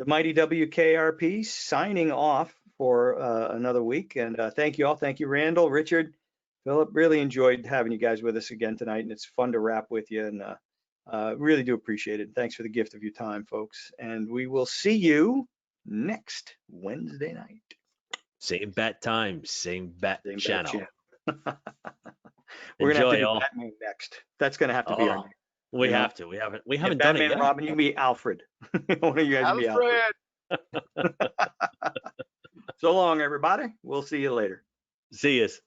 mighty WKRP signing off for another week. And thank you all. Thank you, Randall, Richard, Philip. Really enjoyed having you guys with us again tonight, and it's fun to wrap with you. And really do appreciate it. Thanks for the gift of your time, folks. And we will see you next Wednesday night. Same bat time, same bat channel. We're gonna have to Enjoy do all. Batman next. That's gonna have to be our Oh, name. we you know? have to. We Yeah, haven't done it Batman yet. and Robin, you can be Alfred. One of you guys can be Alfred. Alfred. So long, everybody. We'll see you later. See yous.